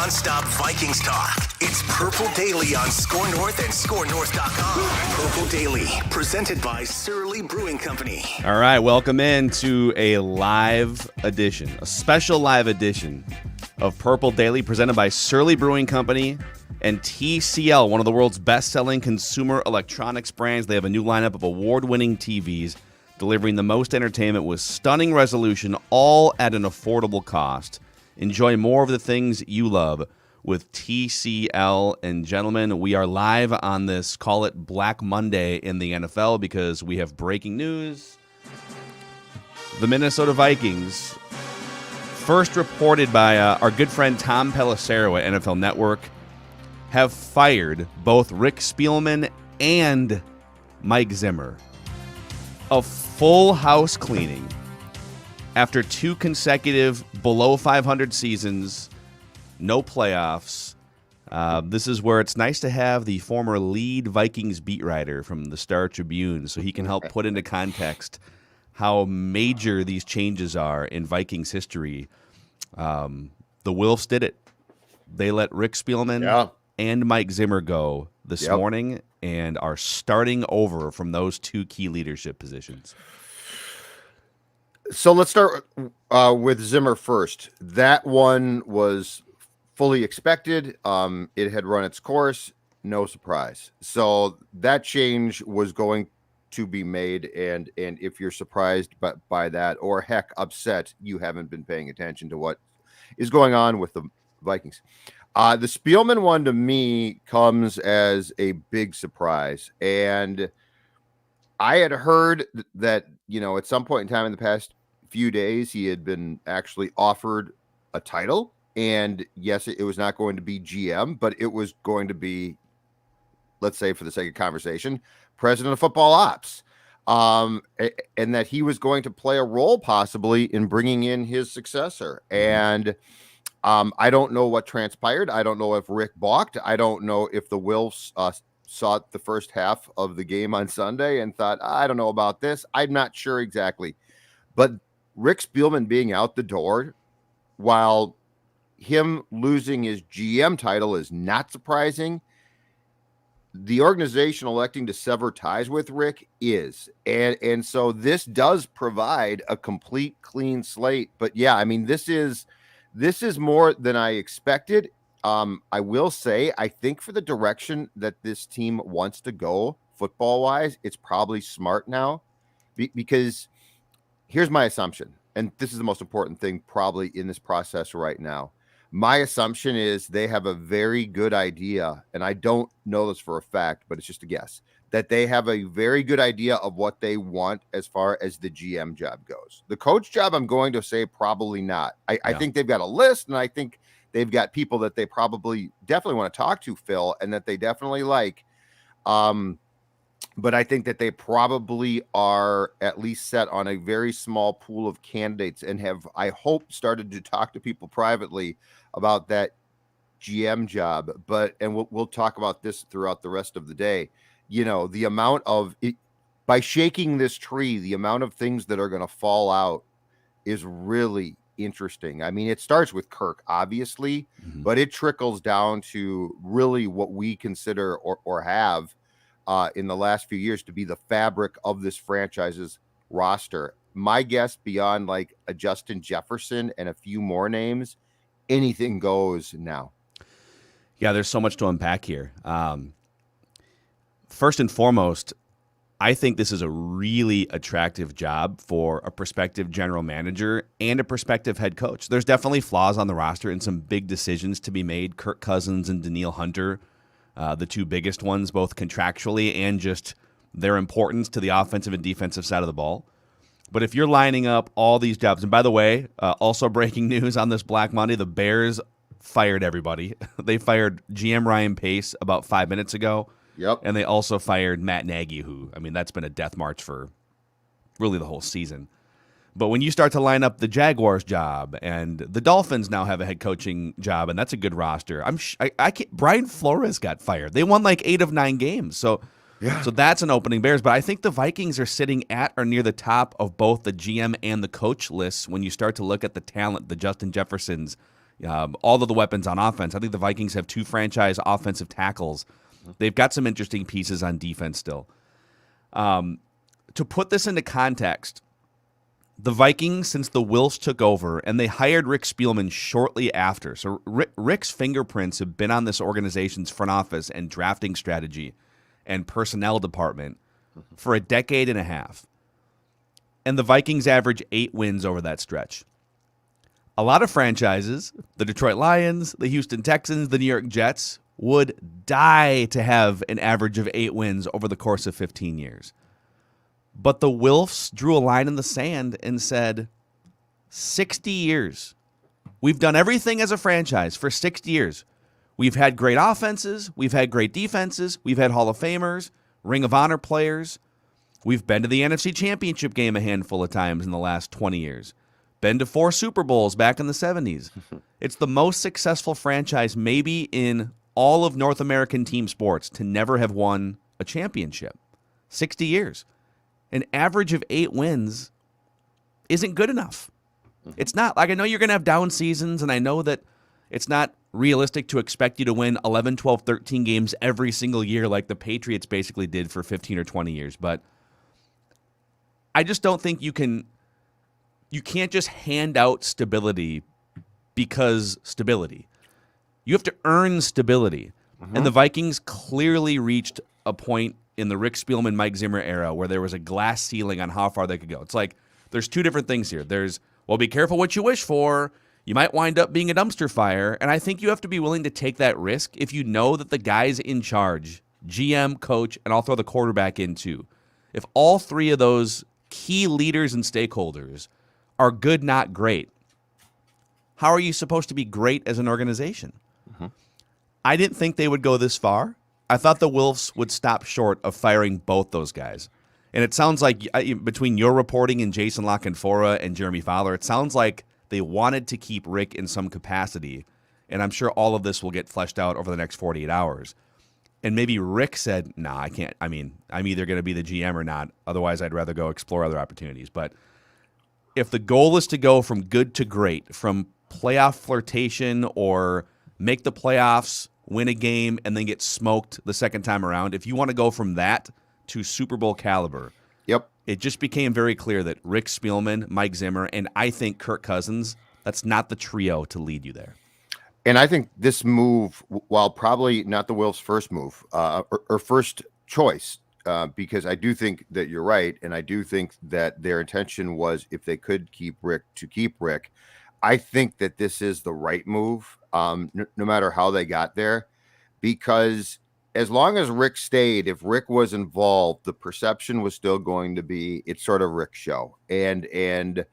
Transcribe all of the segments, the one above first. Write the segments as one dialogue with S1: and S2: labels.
S1: non-stop Vikings talk. It's Purple Daily on Score North and ScoreNorth.com. Purple Daily, presented by Surly Brewing Company.
S2: All right, welcome in to a live edition, a special live edition of Purple Daily, presented by Surly Brewing Company and TCL, one of the world's best-selling consumer electronics brands. They have a new lineup of award-winning TVs, delivering the most entertainment with stunning resolution, all at an affordable cost. Enjoy more of the things you love with TCL. And gentlemen, we are live on this, call it Black Monday in the NFL, because we have breaking news. The Minnesota Vikings, first reported by our good friend Tom Pelissero at NFL Network, have fired both Rick Spielman and Mike Zimmer. A full house cleaning after 2 consecutive below 500 seasons, no playoffs. This is where it's nice to have the former lead Vikings beat writer from the Star Tribune, so he can help put into context how major these changes are in Vikings history. The Wilfs did it. They let Rick Spielman and Mike Zimmer go this morning and are starting over from those 2 key leadership positions.
S3: So let's start with Zimmer first. That one was fully expected. It had run its course. No surprise. So that change was going to be made. And if you're surprised by that, or heck, upset, you haven't been paying attention to what is going on with the Vikings. The Spielman one to me comes as a big surprise. And I had heard that, at some point in time in the past few days, he had been actually offered a title. And yes, it was not going to be GM, but it was going to be, let's say for the sake of conversation, president of football ops. And that he was going to play a role possibly in bringing in his successor. And I don't know what transpired. I don't know if Rick balked. I don't know if the Wilfs saw the first half of the game on Sunday and thought, I don't know about this. I'm not sure exactly. But Rick Spielman being out the door, while him losing his GM title is not surprising, the organization electing to sever ties with Rick is. And so this does provide a complete clean slate. But yeah, I mean, this is more than I expected. I will say, I think for the direction that this team wants to go football-wise, it's probably smart now because here's my assumption, and this is the most important thing probably in this process right now. My assumption is they have a very good idea, and I don't know this for a fact, but it's just a guess, that they have a very good idea of what they want as far as the GM job goes. The coach job, I'm going to say probably not. I think they've got a list, and I think they've got people that they probably definitely want to talk to, Phil, and that they definitely like. But I think that they probably are at least set on a very small pool of candidates and have, I hope, started to talk to people privately about that GM job. And we'll talk about this throughout the rest of the day. The amount of it, by shaking this tree, the amount of things that are going to fall out is really interesting. I mean, it starts with Kirk, obviously, but it trickles down to really what we consider or have in the last few years to be the fabric of this franchise's roster. My guess, beyond like a Justin Jefferson and a few more names, anything goes now.
S2: Yeah, there's so much to unpack here. First and foremost, I think this is a really attractive job for a prospective general manager and a prospective head coach. There's definitely flaws on the roster and some big decisions to be made. Kirk Cousins and Danielle Hunter, the 2 biggest ones, both contractually and just their importance to the offensive and defensive side of the ball. But if you're lining up all these jobs, and by the way, also breaking news on this Black Monday, the Bears fired everybody. They fired GM Ryan Pace about 5 minutes ago.
S3: Yep.
S2: And they also fired Matt Nagy, that's been a death march for really the whole season. But when you start to line up the Jaguars job, and the Dolphins now have a head coaching job, and that's a good roster. Brian Flores got fired. They won like 8 of 9 games. So that's an opening Bears. But I think the Vikings are sitting at or near the top of both the GM and the coach lists when you start to look at the talent, the Justin Jeffersons, all of the weapons on offense. I think the Vikings have 2 franchise offensive tackles. They've got some interesting pieces on defense still. To put this into context, the Vikings, since the Wilfs took over, and they hired Rick Spielman shortly after. So Rick's fingerprints have been on this organization's front office and drafting strategy and personnel department for a decade and a half. And the Vikings average 8 wins over that stretch. A lot of franchises, the Detroit Lions, the Houston Texans, the New York Jets, would die to have an average of 8 wins over the course of 15 years. But the Wilfs drew a line in the sand and said, 60 years. We've done everything as a franchise for 60 years. We've had great offenses. We've had great defenses. We've had Hall of Famers, Ring of Honor players. We've been to the NFC Championship game a handful of times in the last 20 years. Been to 4 Super Bowls back in the 70s. It's the most successful franchise maybe in all of North American team sports to never have won a championship. 60 years. An average of 8 wins isn't good enough. It's not. Like, I know you're going to have down seasons, and I know that it's not realistic to expect you to win 11, 12, 13 games every single year like the Patriots basically did for 15 or 20 years. But I just don't think you can't just hand out stability because stability. You have to earn stability. And the Vikings clearly reached a point in the Rick Spielman, Mike Zimmer era where there was a glass ceiling on how far they could go. It's like there's 2 different things here. There's, well, be careful what you wish for. You might wind up being a dumpster fire. And I think you have to be willing to take that risk if you know that the guys in charge, GM, coach, and I'll throw the quarterback in too, if all 3 of those key leaders and stakeholders are good, not great, how are you supposed to be great as an organization? I didn't think they would go this far. I thought the Wilfs would stop short of firing both those guys. And it sounds like, between your reporting and Jason LaCanfora and Jeremy Fowler, it sounds like they wanted to keep Rick in some capacity. And I'm sure all of this will get fleshed out over the next 48 hours. And maybe Rick said, nah, I can't. I mean, I'm either going to be the GM or not. Otherwise, I'd rather go explore other opportunities. But if the goal is to go from good to great, from playoff flirtation or make the playoffs, win a game, and then get smoked the second time around, if you want to go from that to Super Bowl caliber, it just became very clear that Rick Spielman, Mike Zimmer, and I think Kirk Cousins, that's not the trio to lead you there.
S3: And I think this move, while probably not the Wilfs' first move or first choice, because I do think that you're right, and I do think that their intention was, if they could keep Rick, to keep Rick. I think that this is the right move, no matter how they got there, because as long as Rick stayed, if Rick was involved, the perception was still going to be it's sort of Rick's show. And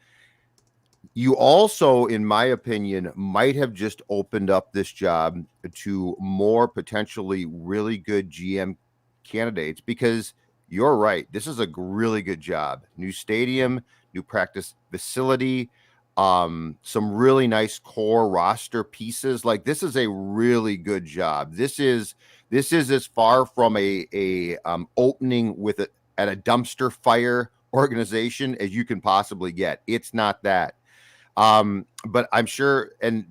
S3: you also, in my opinion, might have just opened up this job to more potentially really good GM candidates, because you're right. This is a really good job. New stadium, new practice facility, some really nice core roster pieces. Like, this is a really good job. This is as far from a opening with at a dumpster fire organization as you can possibly get. It's not that. But I'm sure, and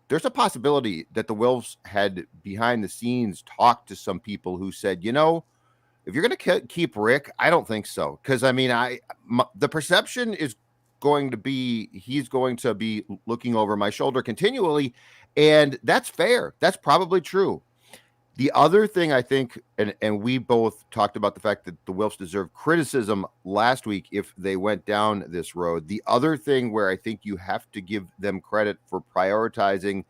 S3: there's a possibility that the Wilfs had behind the scenes talked to some people who said, if you're going to keep Rick, I don't think so. Because I mean, the perception is going to be he's going to be looking over my shoulder continually, and that's fair. That's probably true. The other thing I think, and we both talked about the fact that the Wilfs deserve criticism last week if they went down this road. The other thing where I think you have to give them credit for prioritizing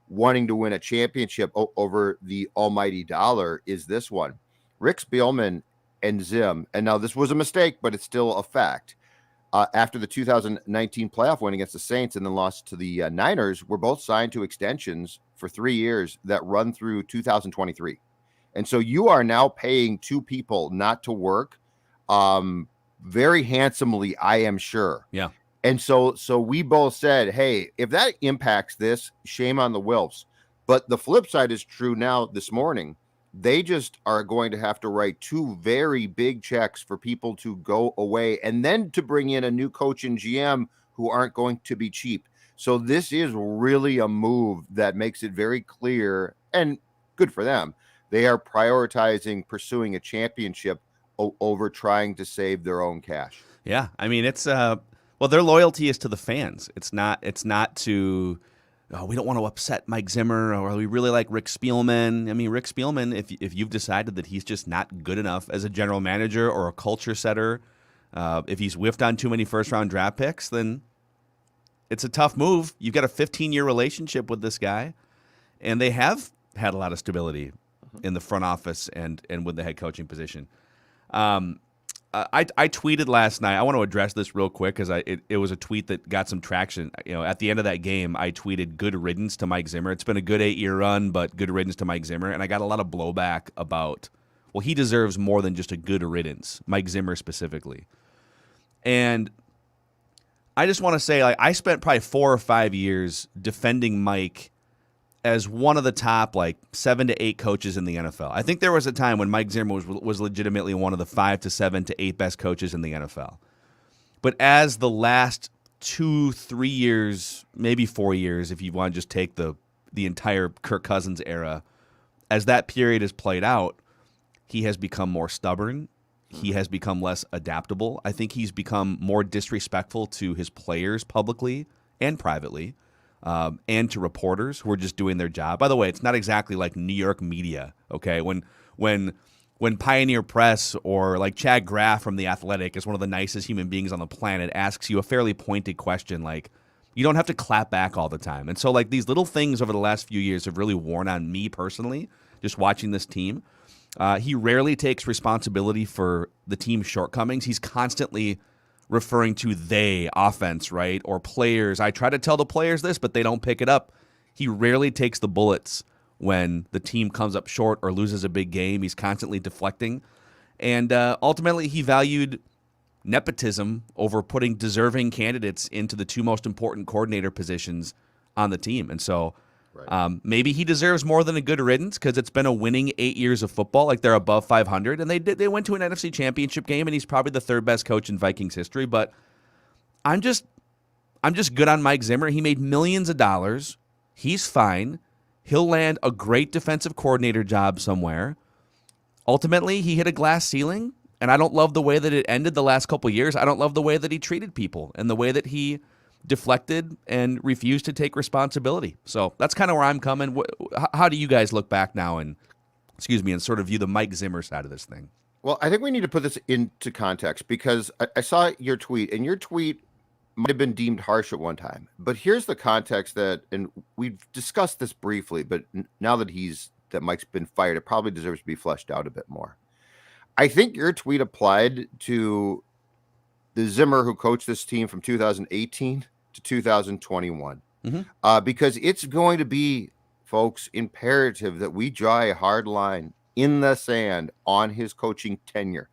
S3: wanting to win a championship over the almighty dollar is this one. Rick Spielman and Zim, and now this was a mistake, but it's still a fact. After the 2019 playoff win against the Saints and then lost to the Niners, were both signed to extensions for 3 years that run through 2023. And so you are now paying 2 people not to work very handsomely, I am sure.
S2: Yeah.
S3: And so we both said, hey, if that impacts this, shame on the Wilfs. But the flip side is true now this morning. They just are going to have to write 2 very big checks for people to go away and then to bring in a new coach and GM who aren't going to be cheap. So this is really a move that makes it very clear, and good for them. They are prioritizing pursuing a championship over trying to save their own cash.
S2: Yeah, I mean it's well, their loyalty is to the fans. It's not to oh, we don't want to upset Mike Zimmer, or we really like Rick Spielman. I mean, Rick Spielman, if you've decided that he's just not good enough as a general manager or a culture setter, if he's whiffed on too many first-round draft picks, then it's a tough move. You've got a 15-year relationship with this guy, and they have had a lot of stability in the front office and with the head coaching position. I tweeted last night. I want to address this real quick because it was a tweet that got some traction. You know, at the end of that game, I tweeted "good riddance" to Mike Zimmer. It's been a good 8-year run, but good riddance to Mike Zimmer. And I got a lot of blowback about, well, he deserves more than just a good riddance, Mike Zimmer specifically. And I just want to say, like, I spent probably 4 or 5 years defending Mike as one of the top 7 to 8 coaches in the NFL. I think there was a time when Mike Zimmer was legitimately one of the 5 to 7 to 8 best coaches in the NFL. But as the last 2-3 years, maybe 4 years, if you want to just take the entire Kirk Cousins era, as that period has played out, he has become more stubborn. He has become less adaptable. I think he's become more disrespectful to his players publicly and privately. And to reporters who are just doing their job. By the way, it's not exactly like New York media, okay? When Pioneer Press or like Chad Graff from The Athletic is one of the nicest human beings on the planet, asks you a fairly pointed question, like, you don't have to clap back all the time. And so, like, these little things over the last few years have really worn on me personally, just watching this team. He rarely takes responsibility for the team's shortcomings. He's constantly referring to they offense, right? Or players. I try to tell the players this, but they don't pick it up. He rarely takes the bullets when the team comes up short or loses a big game. He's constantly deflecting. And ultimately, he valued nepotism over putting deserving candidates into the 2 most important coordinator positions on the team. And so maybe he deserves more than a good riddance because it's been a winning 8 years of football. Like, they're above 500, and they went to an NFC Championship game, and he's probably the 3rd best coach in Vikings history. But I'm just good on Mike Zimmer. He made millions of dollars. He's fine. He'll land a great defensive coordinator job somewhere. Ultimately, he hit a glass ceiling, and I don't love the way that it ended the last couple of years. I don't love the way that he treated people and the way that he deflected and refused to take responsibility. So that's kind of where I'm coming. How do you guys look back now and sort of view the Mike Zimmer side of this thing?
S3: Well, I think we need to put this into context because I saw your tweet, and your tweet might have been deemed harsh at one time. But here's the context and we've discussed this briefly, but now that Mike's been fired, it probably deserves to be fleshed out a bit more. I think your tweet applied to the Zimmer who coached this team from 2018 to 2021, because it's going to be, folks, imperative that we draw a hard line in the sand on his coaching tenure.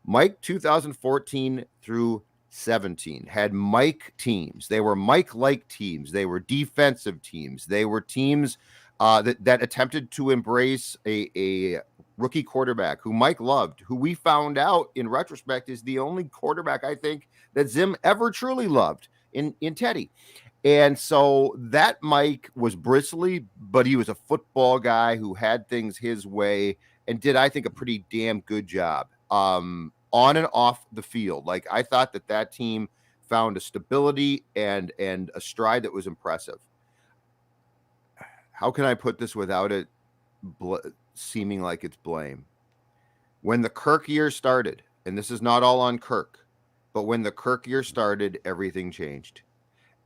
S3: Mike, 2014 through 17, had Mike teams. They were Mike-like teams. They were defensive teams. They were teams that attempted to embrace a rookie quarterback who Mike loved, who we found out in retrospect is the only quarterback I think that Zim ever truly loved in Teddy. And so that Mike was bristly, but he was a football guy who had things his way and did, I think, a pretty damn good job on and off the field. Like, I thought that team found a stability and a stride that was impressive. How can I put this without it seeming like it's blame? When the Kirk year started, and this is not all on Kirk, but when the Kirk year started, everything changed.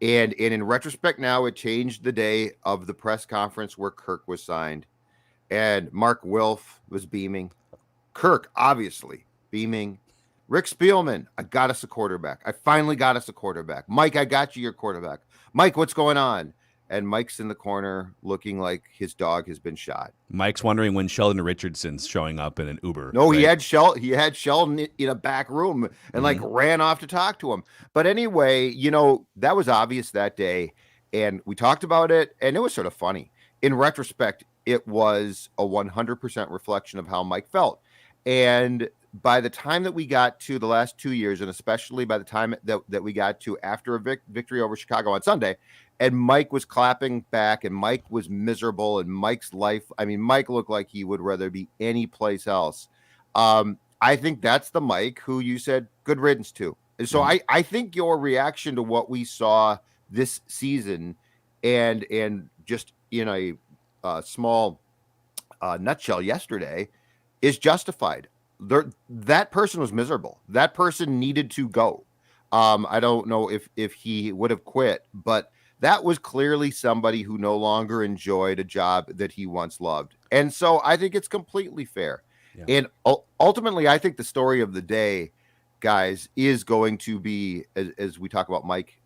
S3: And in retrospect now, it changed the day of the press conference where Kirk was signed. And Mark Wilf was beaming. Kirk, obviously, beaming. Rick Spielman, I got us a quarterback. I finally got us a quarterback. Mike, I got you your quarterback. Mike, what's going on? And Mike's in the corner looking like his dog has been shot.
S2: Mike's wondering when Sheldon Richardson's showing up in an Uber.
S3: No,
S2: right?
S3: He had Sheldon in a back room and ran off to talk to him. But anyway, that was obvious that day. And we talked about it, and it was sort of funny. In retrospect, it was a 100% reflection of how Mike felt. And by the time that we got to the last 2 years, and especially by the time that we got to after a victory over Chicago on Sunday, and Mike was clapping back, and Mike was miserable, and Mike's life, I mean, Mike looked like he would rather be any place else. I think that's the Mike who you said good riddance to. And so I think your reaction to what we saw this season and just in a small nutshell yesterday is justified. That person was miserable. That person needed to go. I don't know if he would have quit, but that was clearly somebody who no longer enjoyed a job that he once loved. And so I think it's completely fair. Yeah. And ultimately, I think the story of the day, guys, is going to be, as we talk about Mike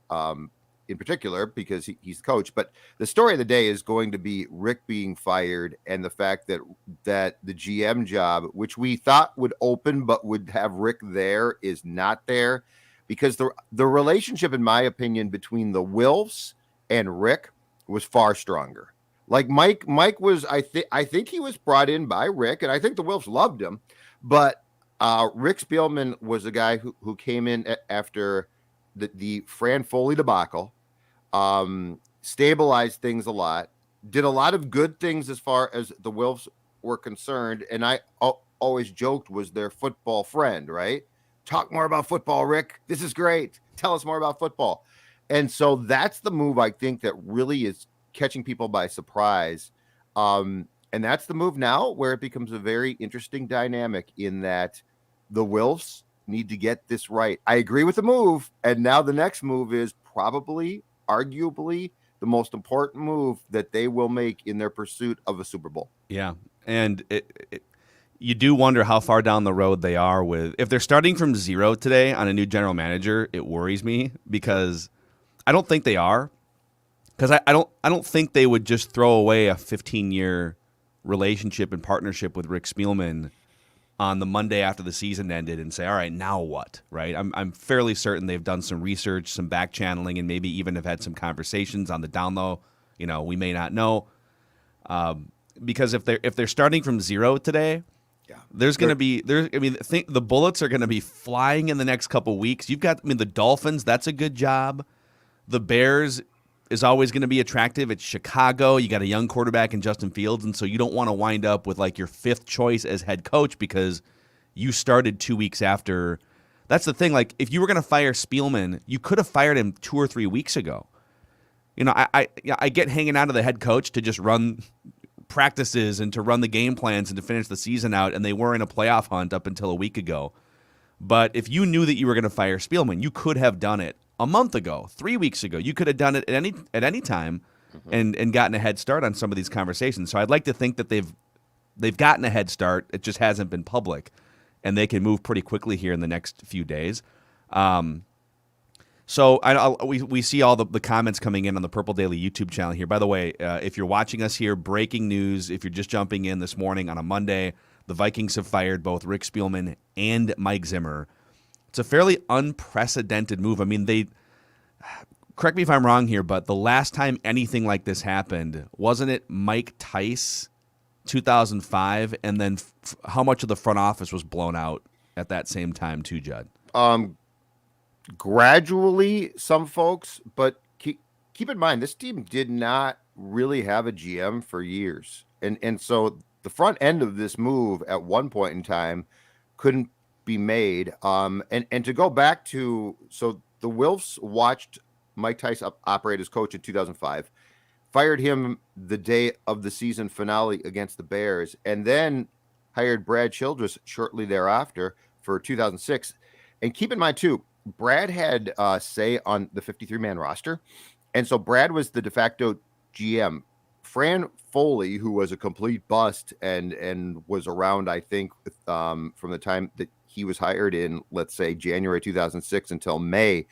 S3: in particular, because he's the coach, but the story of the day is going to be Rick being fired and the fact that the GM job, which we thought would open but would have Rick there, is not there, because the relationship, in my opinion, between the Wilfs and Rick was far stronger. Like Mike was, I think he was brought in by Rick, and I think the Wilfs loved him, but Rick Spielman was a guy who came in after the Fran Foley debacle, stabilized things a lot, did a lot of good things as far as the Wilfs were concerned, and I always joked was their football friend, right? Talk more about football, Rick. This is great. Tell us more about football. And so that's the move I think that really is catching people by surprise. And that's the move now where it becomes a very interesting dynamic in that the Wilfs need to get this right. I agree with the move. And now the next move is probably, arguably, the most important move that they will make in their pursuit of a Super Bowl.
S2: Yeah. And you do wonder how far down the road they are with, if they're starting from zero today on a new general manager, it worries me because I don't think they are. Because I don't think they would just throw away a 15-year relationship and partnership with Rick Spielman on the Monday after the season ended and say, all right, now what, right? I'm fairly certain they've done some research, some back channeling, and maybe even have had some conversations on the down low. You know, we may not know. Because if they're starting from zero today, there's going to be the bullets are going to be flying in the next couple weeks. You've got, the Dolphins, that's a good job. The Bears is always going to be attractive. It's Chicago. You got a young quarterback in Justin Fields, and so you don't want to wind up with like your fifth choice as head coach because you started 2 weeks after. That's the thing. Like, if you were going to fire Spielman, you could have fired him 2 or 3 weeks ago. You know, I get hanging out of the head coach to just run practices and to run the game plans and to finish the season out, and they were in a playoff hunt up until a week ago. But if you knew that you were going to fire Spielman, you could have done it a month ago, 3 weeks ago. You could have done it at any time and gotten a head start on some of these conversations. So I'd like to think that they've gotten a head start. It just hasn't been public, and they can move pretty quickly here in the next few days. So we see all the comments coming in on the Purple Daily YouTube channel here. By the way, if you're watching us here, breaking news, if you're just jumping in this morning on a Monday, the Vikings have fired both Rick Spielman and Mike Zimmer. It's a fairly unprecedented move. I mean, correct me if I'm wrong here, but the last time anything like this happened, wasn't it Mike Tice, 2005? And then how much of the front office was blown out at that same time too, Judd?
S3: Gradually, some folks, but keep in mind, this team did not really have a GM for years. And so the front end of this move at one point in time couldn't be made. And to go back to, so the Wilfs watched Mike Tice operate as coach in 2005, fired him the day of the season finale against the Bears, and then hired Brad Childress shortly thereafter for 2006. And keep in mind too, Brad had say on the 53-man roster. And so Brad was the de facto GM. Fran Foley, who was a complete bust and was around, I think, from the time that he was hired in, let's say, January 2006 until May,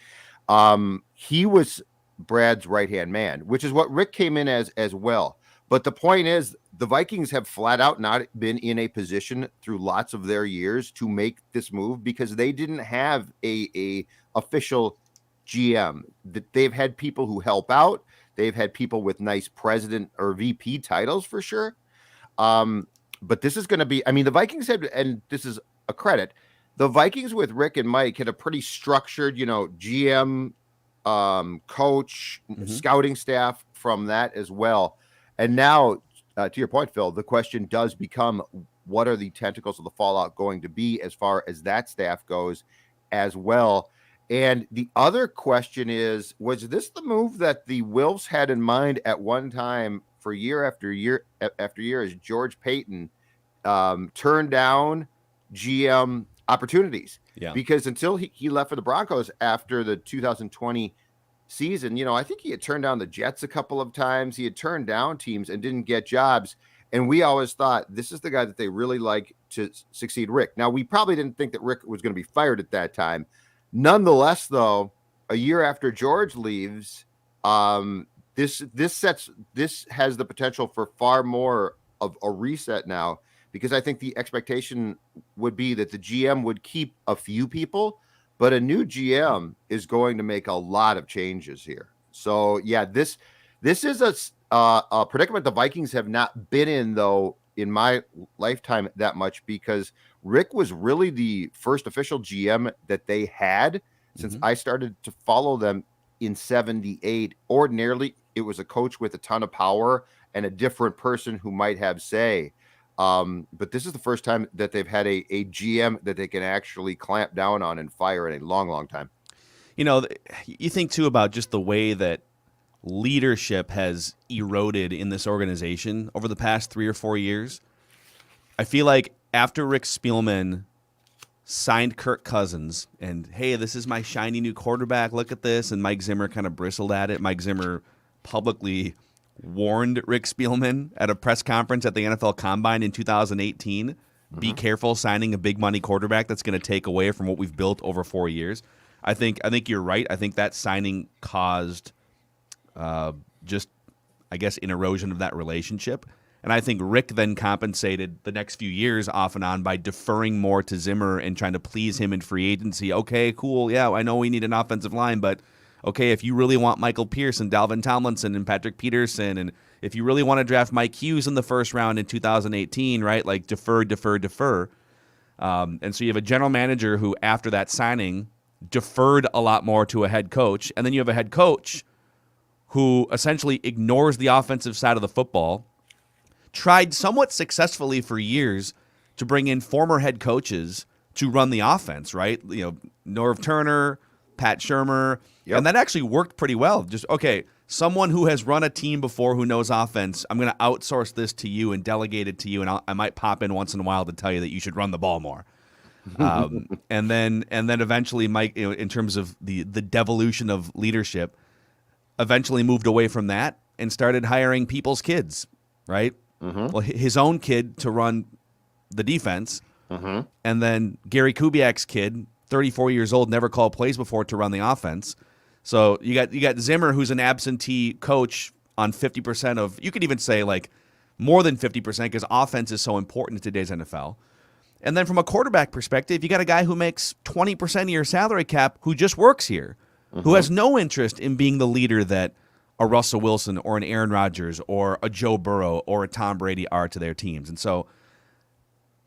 S3: he was Brad's right-hand man, which is what Rick came in as well. But the point is, the Vikings have flat out not been in a position through lots of their years to make this move because they didn't have a official GM. They've had people who help out. They've had people with nice president or VP titles for sure. But this is going to be, the Vikings had, and this is a credit, the Vikings with Rick and Mike had a pretty structured, GM, coach, scouting staff from that as well. And now, to your point, Phil, the question does become, what are the tentacles of the fallout going to be as far as that staff goes as well? And the other question is, was this the move that the Wilfs had in mind at one time for year after year after year, as George Payton turned down GM opportunities?
S2: Yeah.
S3: Because until he left for the Broncos after the 2020 season, I think he had turned down the Jets a couple of times. He had turned down teams and didn't get jobs. And we always thought this is the guy that they really like to succeed Rick. Now, we probably didn't think that Rick was going to be fired at that time. Nonetheless, though, a year after George leaves, this has the potential for far more of a reset now, because I think the expectation would be that the GM would keep a few people, but a new GM is going to make a lot of changes here. So yeah, this is a predicament the Vikings have not been in, though, in my lifetime that much, because Rick was really the first official GM that they had since I started to follow them in 78. Ordinarily, it was a coach with a ton of power and a different person who might have say. But this is the first time that they've had a GM that they can actually clamp down on and fire in a long, long time.
S2: You think, too, about just the way that leadership has eroded in this organization over the past 3 or 4 years. I feel like after Rick Spielman signed Kirk Cousins and, hey, this is my shiny new quarterback, look at this, and Mike Zimmer kind of bristled at it. Mike Zimmer publicly warned Rick Spielman at a press conference at the NFL Combine in 2018, be careful signing a big money quarterback that's going to take away from what we've built over 4 years. I think you're right. I think that signing caused just, I guess, an erosion of that relationship. And I think Rick then compensated the next few years off and on by deferring more to Zimmer and trying to please him in free agency. Okay, cool. Yeah, I know we need an offensive line, but okay, if you really want Michael Pierce and Dalvin Tomlinson and Patrick Peterson, and if you really want to draft Mike Hughes in the first round in 2018, right, like defer. And so you have a general manager who, after that signing, deferred a lot more to a head coach. And then you have a head coach who essentially ignores the offensive side of the football, tried somewhat successfully for years to bring in former head coaches to run the offense, right? Norv Turner, Pat Shurmur, and that actually worked pretty well. Just, okay, someone who has run a team before who knows offense, I'm going to outsource this to you and delegate it to you, and I might pop in once in a while to tell you that you should run the ball more. And then eventually Mike, in terms of the devolution of leadership, eventually moved away from that and started hiring people's kids, right? Well, his own kid to run the defense, and then Gary Kubiak's kid, 34 years old, never called plays before, to run the offense. So you got Zimmer, who's an absentee coach on 50% of, you could even say like more than 50%, because offense is so important in today's NFL. And then from a quarterback perspective, you got a guy who makes 20% of your salary cap who just works here, who has no interest in being the leader that a Russell Wilson or an Aaron Rodgers or a Joe Burrow or a Tom Brady are to their teams. And so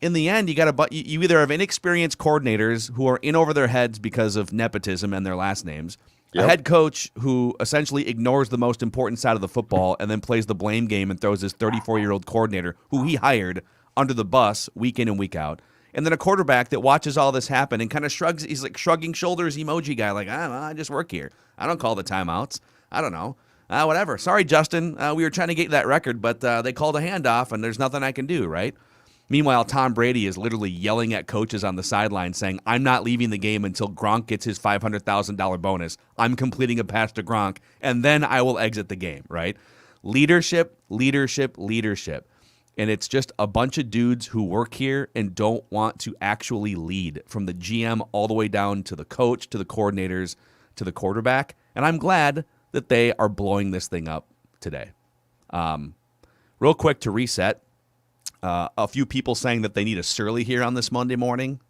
S2: in the end, you either have inexperienced coordinators who are in over their heads because of nepotism and their last names, a head coach who essentially ignores the most important side of the football and then plays the blame game and throws his 34-year-old coordinator, who he hired, under the bus week in and week out. And then a quarterback that watches all this happen and kind of shrugs. He's like shrugging shoulders emoji guy, like, I don't know, I just work here. I don't call the timeouts. I don't know. Whatever. Sorry, Justin. We were trying to get that record, but they called a handoff, and there's nothing I can do, right? Meanwhile, Tom Brady is literally yelling at coaches on the sideline saying, I'm not leaving the game until Gronk gets his $500,000 bonus. I'm completing a pass to Gronk, and then I will exit the game, right? Leadership. And it's just a bunch of dudes who work here and don't want to actually lead, from the GM all the way down to the coach, to the coordinators, to the quarterback. And I'm glad that they are blowing this thing up today. Real quick to reset, a few people saying that they need a Surly here on this Monday morning.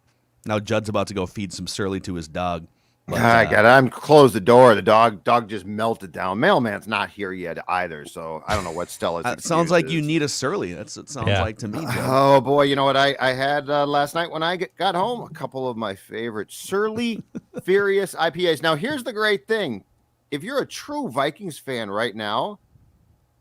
S2: Now Judd's about to go feed some Surly to his dog.
S4: But,
S3: I got. I'm close the door. The dog just melted down. Mailman's not here yet either, so I don't know what Stella's.
S2: Sounds like you
S3: is.
S2: need a Surly. That's what it sounds like to me, Judd.
S3: Oh boy, you know what I had last night when I got home? A couple of my favorite Surly Furious IPAs. Now here's the great thing: if you're a true Vikings fan right now,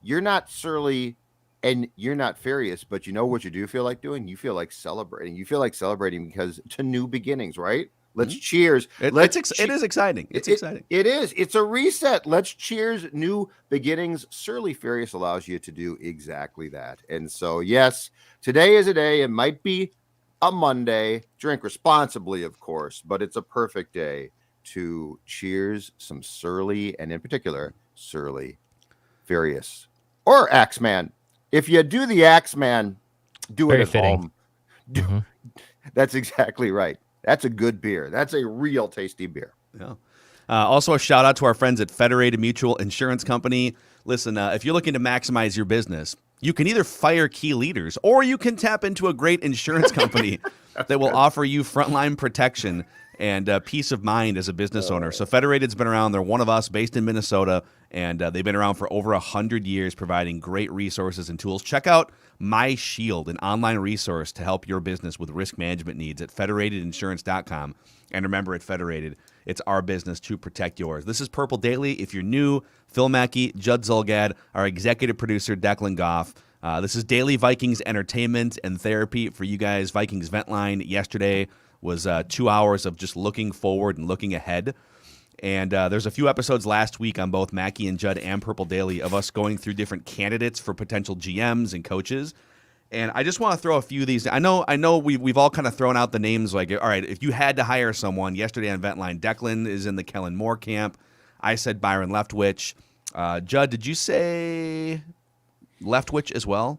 S3: you're not Surly and you're not Furious, but you know what you do feel like doing? You feel like celebrating. You feel like celebrating because to new beginnings, right? Let's cheers.
S2: It is exciting. It's exciting.
S3: It is. It's a reset. Let's cheers new beginnings. Surly Furious allows you to do exactly that. And so, yes, today is a day. It might be a Monday. Drink responsibly, of course, but it's a perfect day to cheers some Surly, and in particular, Surly Furious or Axeman. If you do the Axeman, do
S4: Very
S3: it at
S4: fitting.
S3: home. That's exactly right. That's a good beer. That's a real tasty beer.
S2: Yeah. Also, a shout out to our friends at Federated Mutual Insurance Company. Listen, if you're looking to maximize your business, you can either fire key leaders or you can tap into a great insurance company that will offer you frontline protection and peace of mind as a business owner. So Federated's been around. They're one of us based in Minnesota, and they've been around for over 100 years providing great resources and tools. Check out My Shield, an online resource to help your business with risk management needs at federatedinsurance.com. And remember, at Federated, it's our business to protect yours. This is Purple Daily. If you're new, Phil Mackey, Judd Zulgad, our executive producer, Declan Goff. This is daily Vikings entertainment and therapy for you guys. Vikings Vent Line yesterday was 2 hours of just looking forward and looking ahead. And there's a few episodes last week on both Mackey and Judd and Purple Daily of us going through different candidates for potential GMs and coaches. And I just want to throw a few of these. I know we've all kind of thrown out the names like, all right, if you had to hire someone yesterday on Ventline, Declan is in the Kellen Moore camp. I said Byron Leftwich. Judd, did you say Leftwich as well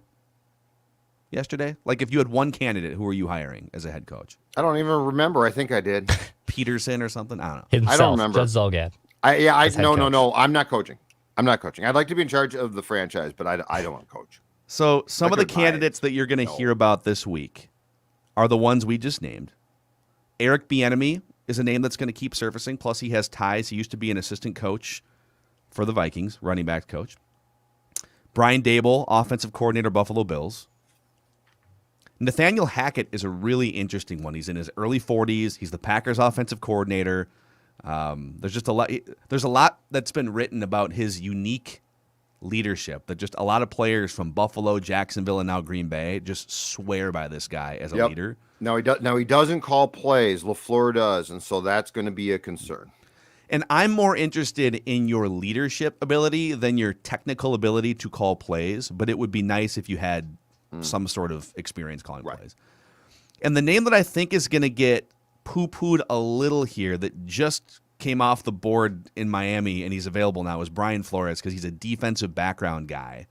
S2: yesterday? Like if you had one candidate, who are you hiring as a head coach?
S3: I don't even remember. I think I did.
S2: Peterson or something? I don't know.
S4: Himself,
S3: I don't remember.
S4: Judd Zulgad.
S3: No. I'm not coaching. I'd like to be in charge of the franchise, but I don't want to coach.
S2: So some of the candidates that you're going to hear about this week are the ones we just named. Eric Bieniemy is a name that's going to keep surfacing. Plus, he has ties. He used to be an assistant coach for the Vikings, running back coach. Brian Dable, offensive coordinator, Buffalo Bills. Nathaniel Hackett is a really interesting one. He's in his early 40s. He's the Packers offensive coordinator. There's just a lot. There's a lot that's been written about his unique leadership that just a lot of players from Buffalo, Jacksonville, and now Green Bay just swear by this guy as a leader.
S3: Now he doesn't call plays. LaFleur does, and so that's going to be a concern.
S2: And I'm more interested in your leadership ability than your technical ability to call plays, but it would be nice if you had some sort of experience calling plays. And the name that I think is going to get poo-pooed a little here that just came off the board in Miami and he's available now is Brian Flores because he's a defensive background guy.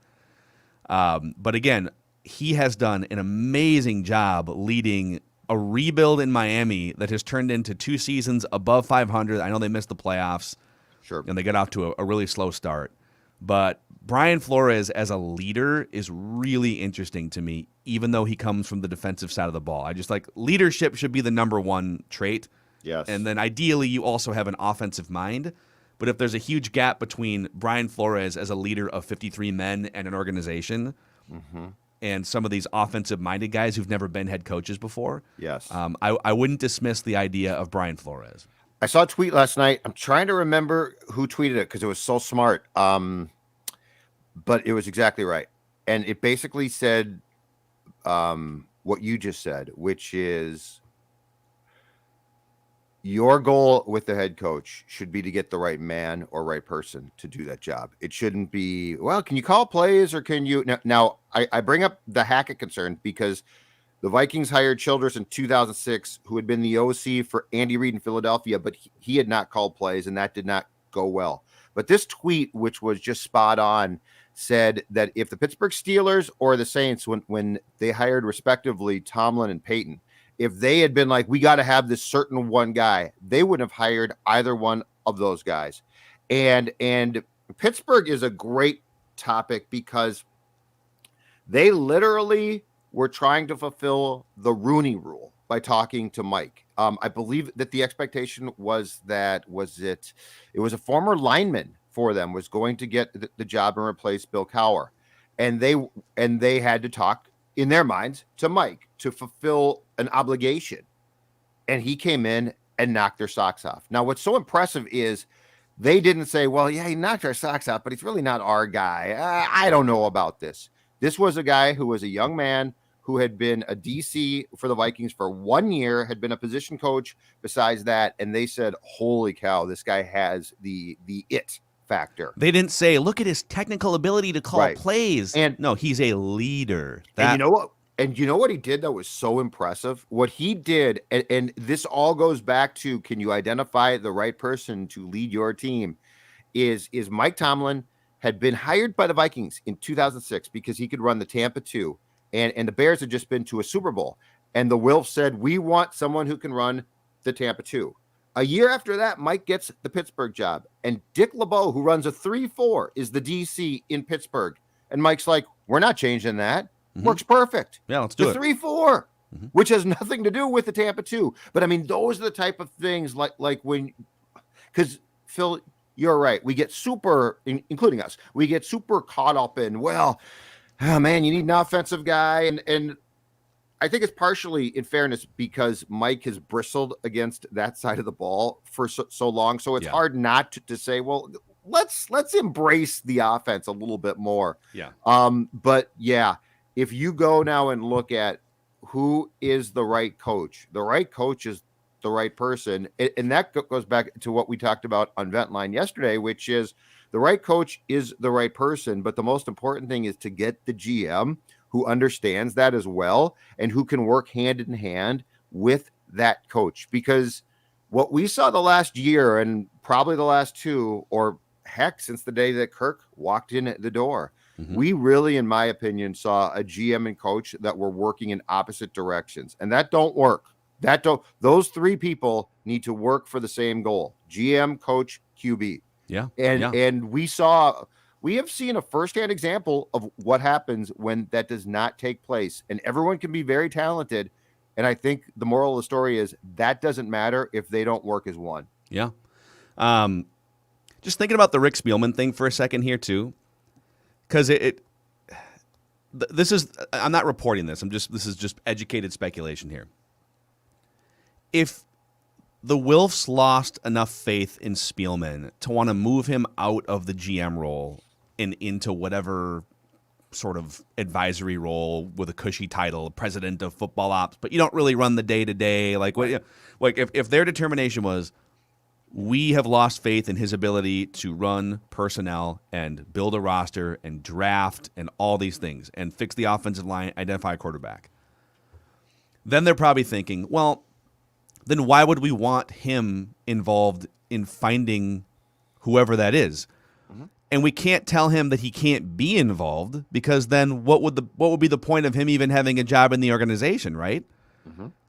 S2: But again, he has done an amazing job leading a rebuild in Miami that has turned into 2 seasons above 500. I know they missed the playoffs.
S3: Sure.
S2: And they got off to a really slow start. But Brian Flores as a leader is really interesting to me, even though he comes from the defensive side of the ball. I just like leadership should be the number one trait.
S3: Yes.
S2: And then ideally you also have an offensive mind. But if there's a huge gap between Brian Flores as a leader of 53 men and an organization and some of these offensive-minded guys who've never been head coaches before,
S3: yes,
S2: I wouldn't dismiss the idea of Brian Flores.
S3: I saw a tweet last night. I'm trying to remember who tweeted it because it was so smart. But it was exactly right. And it basically said what you just said, which is your goal with the head coach should be to get the right man or right person to do that job. It shouldn't be, well, can you call plays or can you? Now I bring up the Hackett concern because the Vikings hired Childress in 2006, who had been the OC for Andy Reid in Philadelphia, but he had not called plays, and that did not go well. But this tweet, which was just spot on, said that if the Pittsburgh Steelers or the Saints, when they hired respectively Tomlin and Peyton, if they had been like, we got to have this certain one guy, they wouldn't have hired either one of those guys. And Pittsburgh is a great topic because they literally were trying to fulfill the Rooney Rule. by talking to Mike. I believe that the expectation was that it was a former lineman for them was going to get the job and replace Bill Cowher, and they had to talk in their minds to Mike to fulfill an obligation, and he came in and knocked their socks off. Now, what's so impressive is they didn't say, well, yeah, he knocked our socks off, but he's really not our guy. I don't know about this. This was a guy who was a young man who had been a DC for the Vikings for 1 year, had been a position coach besides that, and they said, holy cow, this guy has the it factor.
S2: They didn't say, look at his technical ability to call plays.
S3: And
S2: no, he's a leader.
S3: And you know what? And you know what he did that was so impressive? What he did, and this all goes back to, can you identify the right person to lead your team, is Mike Tomlin had been hired by the Vikings in 2006 because he could run the Tampa 2, and the Bears had just been to a Super Bowl. And the Wilf said, we want someone who can run the Tampa 2. A year after that, Mike gets the Pittsburgh job, and Dick LeBeau, who runs a 3-4, is the DC in Pittsburgh. And Mike's like, we're not changing that. Works perfect.
S2: Yeah, let's do
S3: the
S2: it.
S3: 3-4, which has nothing to do with the Tampa 2. But I mean, those are the type of things like when, because Phil, you're right. We get super, including us, we get super caught up in, well, oh man, you need an offensive guy. And I think it's partially in fairness because Mike has bristled against that side of the ball for so long. So it's hard not to say, well, let's embrace the offense a little bit more.
S2: Yeah.
S3: But yeah, if you go now and look at who is the right coach is the right person. And that goes back to what we talked about on Vent Line yesterday, which is the right coach is the right person. But the most important thing is to get the GM who understands that as well and who can work hand in hand with that coach. Because what we saw the last year and probably the last two, or heck, since the day that Kirk walked in at the door, we really, in my opinion, saw a GM and coach that were working in opposite directions, and that don't work. Those three people need to work for the same goal: GM, coach, QB.
S2: Yeah.
S3: And we have seen a firsthand example of what happens when that does not take place. And everyone can be very talented. And I think the moral of the story is that doesn't matter if they don't work as one.
S2: Yeah. Just thinking about the Rick Spielman thing for a second here too. Because I'm not reporting this. This is just educated speculation here. If the Wilfs lost enough faith in Spielman to want to move him out of the GM role and into whatever sort of advisory role with a cushy title, president of football ops, but you don't really run the day-to-day. Like if their determination was, we have lost faith in his ability to run personnel and build a roster and draft and all these things and fix the offensive line, identify a quarterback, then they're probably thinking, well, then why would we want him involved in finding whoever that is? And we can't tell him that he can't be involved, because then what would be the point of him even having a job in the organization, right?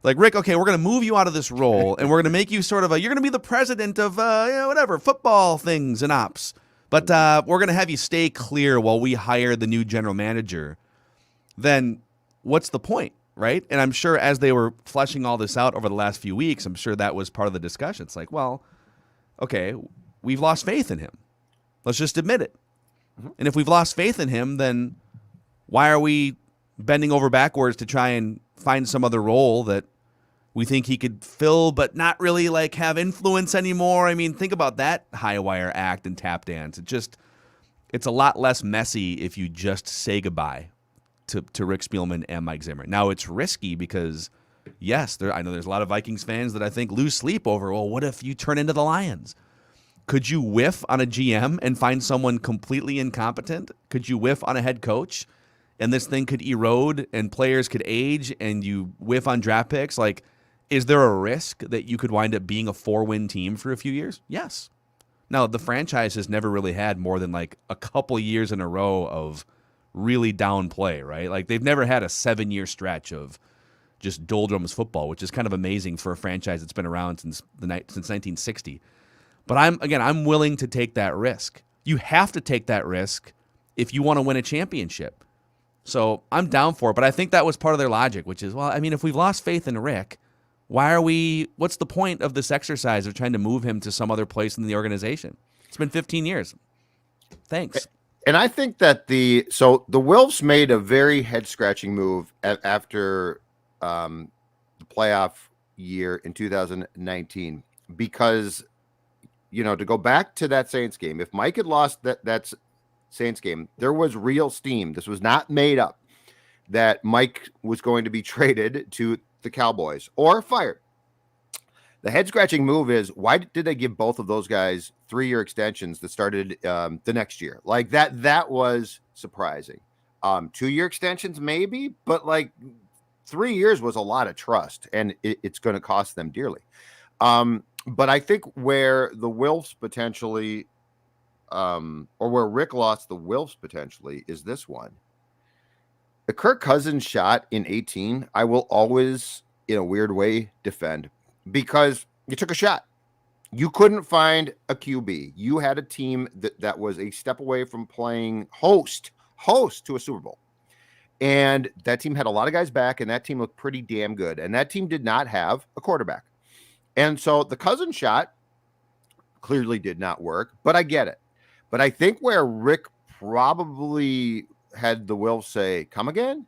S2: Like, Rick, okay, we're going to move you out of this role, and we're going to make you sort of you're going to be the president of whatever football things and ops, but we're going to have you stay clear while we hire the new general manager. Then what's the point, right? And I'm sure as they were fleshing all this out over the last few weeks, I'm sure that was part of the discussion. It's like, well, okay, we've lost faith in him. Let's just admit it. And if we've lost faith in him, then why are we bending over backwards to try and find some other role that we think he could fill but not really like have influence anymore? I mean, think about that high wire act and tap dance. It's a lot less messy if you just say goodbye to Rick Spielman and Mike Zimmer. Now, it's risky because, yes, I know there's a lot of Vikings fans that I think lose sleep over, well, what if you turn into the Lions? Could you whiff on a GM and find someone completely incompetent? Could you whiff on a head coach and this thing could erode and players could age and you whiff on draft picks? Like, is there a risk that you could wind up being a 4-win team for a few years? Yes. Now, the franchise has never really had more than like a couple years in a row of really down play, right? Like, they've never had a 7-year stretch of just doldrums football, which is kind of amazing for a franchise that's been around since 1960. But I'm willing to take that risk. You have to take that risk if you want to win a championship. So I'm down for it, but I think that was part of their logic, which is, well, I mean, if we've lost faith in Rick, What's the point of this exercise of trying to move him to some other place in the organization? It's been 15 years. Thanks.
S3: And I think that the Wilfs made a very head-scratching move after the playoff year in 2019 because, to go back to that Saints game, if Mike had lost that Saints game, there was real steam. This was not made up that Mike was going to be traded to the Cowboys or fired. The head-scratching move is, why did they give both of those guys 3-year extensions that started the next year? Like that was surprising. 2-year extensions maybe, but 3 years was a lot of trust, and it's going to cost them dearly. But I think where the Wilfs potentially, or where Rick lost the Wilfs potentially, is this one. The Kirk Cousins shot in 2018, I will always, in a weird way, defend. Because you took a shot. You couldn't find a QB. You had a team that was a step away from playing host to a Super Bowl. And that team had a lot of guys back, and that team looked pretty damn good. And that team did not have a quarterback. And so the Cousins shot clearly did not work, but I get it. But I think where Rick probably had the will say, come again,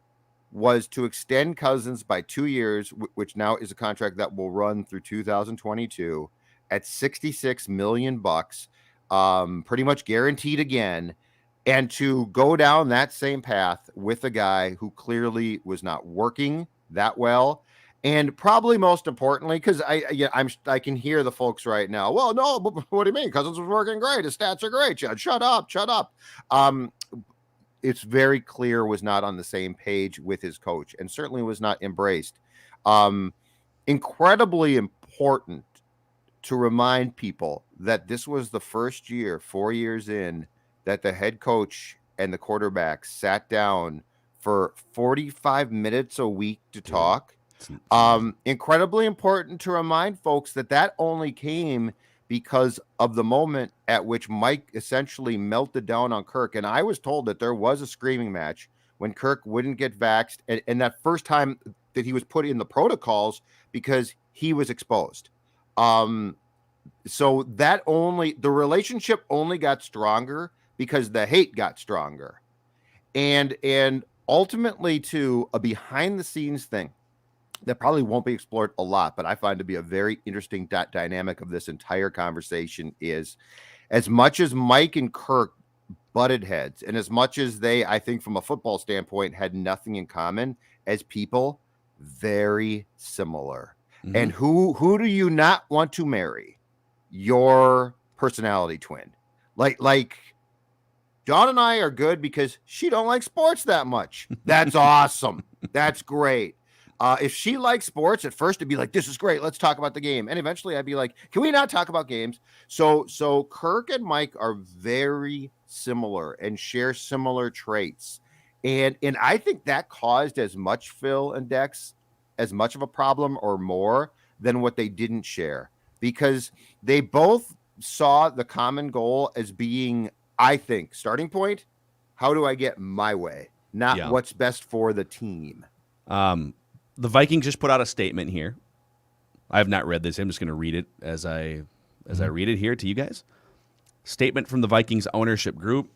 S3: was to extend Cousins by 2 years, which now is a contract that will run through 2022 at $66 million, pretty much guaranteed again, and to go down that same path with a guy who clearly was not working that well. And probably most importantly, because I can hear the folks right now. Well, no, what do you mean? Cousins was working great. His stats are great. Shut up. It's very clear was not on the same page with his coach and certainly was not embraced. Incredibly important to remind people that this was the first year, 4 years in, that the head coach and the quarterback sat down for 45 minutes a week to talk. Incredibly important to remind folks that only came because of the moment at which Mike essentially melted down on Kirk. And I was told that there was a screaming match when Kirk wouldn't get vaxxed. And that first time that he was put in the protocols because he was exposed. So the relationship only got stronger because the hate got stronger. And ultimately to a behind the scenes thing that probably won't be explored a lot, but I find to be a very interesting dynamic of this entire conversation is, as much as Mike and Kirk butted heads, and as much as they, I think from a football standpoint, had nothing in common, as people, very similar. Mm-hmm. And who do you not want to marry? Your personality twin. Like Dawn and I are good because she don't like sports that much. That's awesome. That's great. If she likes sports, at first it'd be like, this is great, let's talk about the game. And eventually I'd be like, can we not talk about games? So Kirk and Mike are very similar and share similar traits. And I think that caused as much, Phil and Dex, as much of a problem or more than what they didn't share. Because they both saw the common goal as being, I think, starting point, how do I get my way? Not what's best for the team.
S2: The Vikings just put out a statement here. I have not read this. I'm just going to read it as I read it here to you guys. Statement from the Vikings ownership group.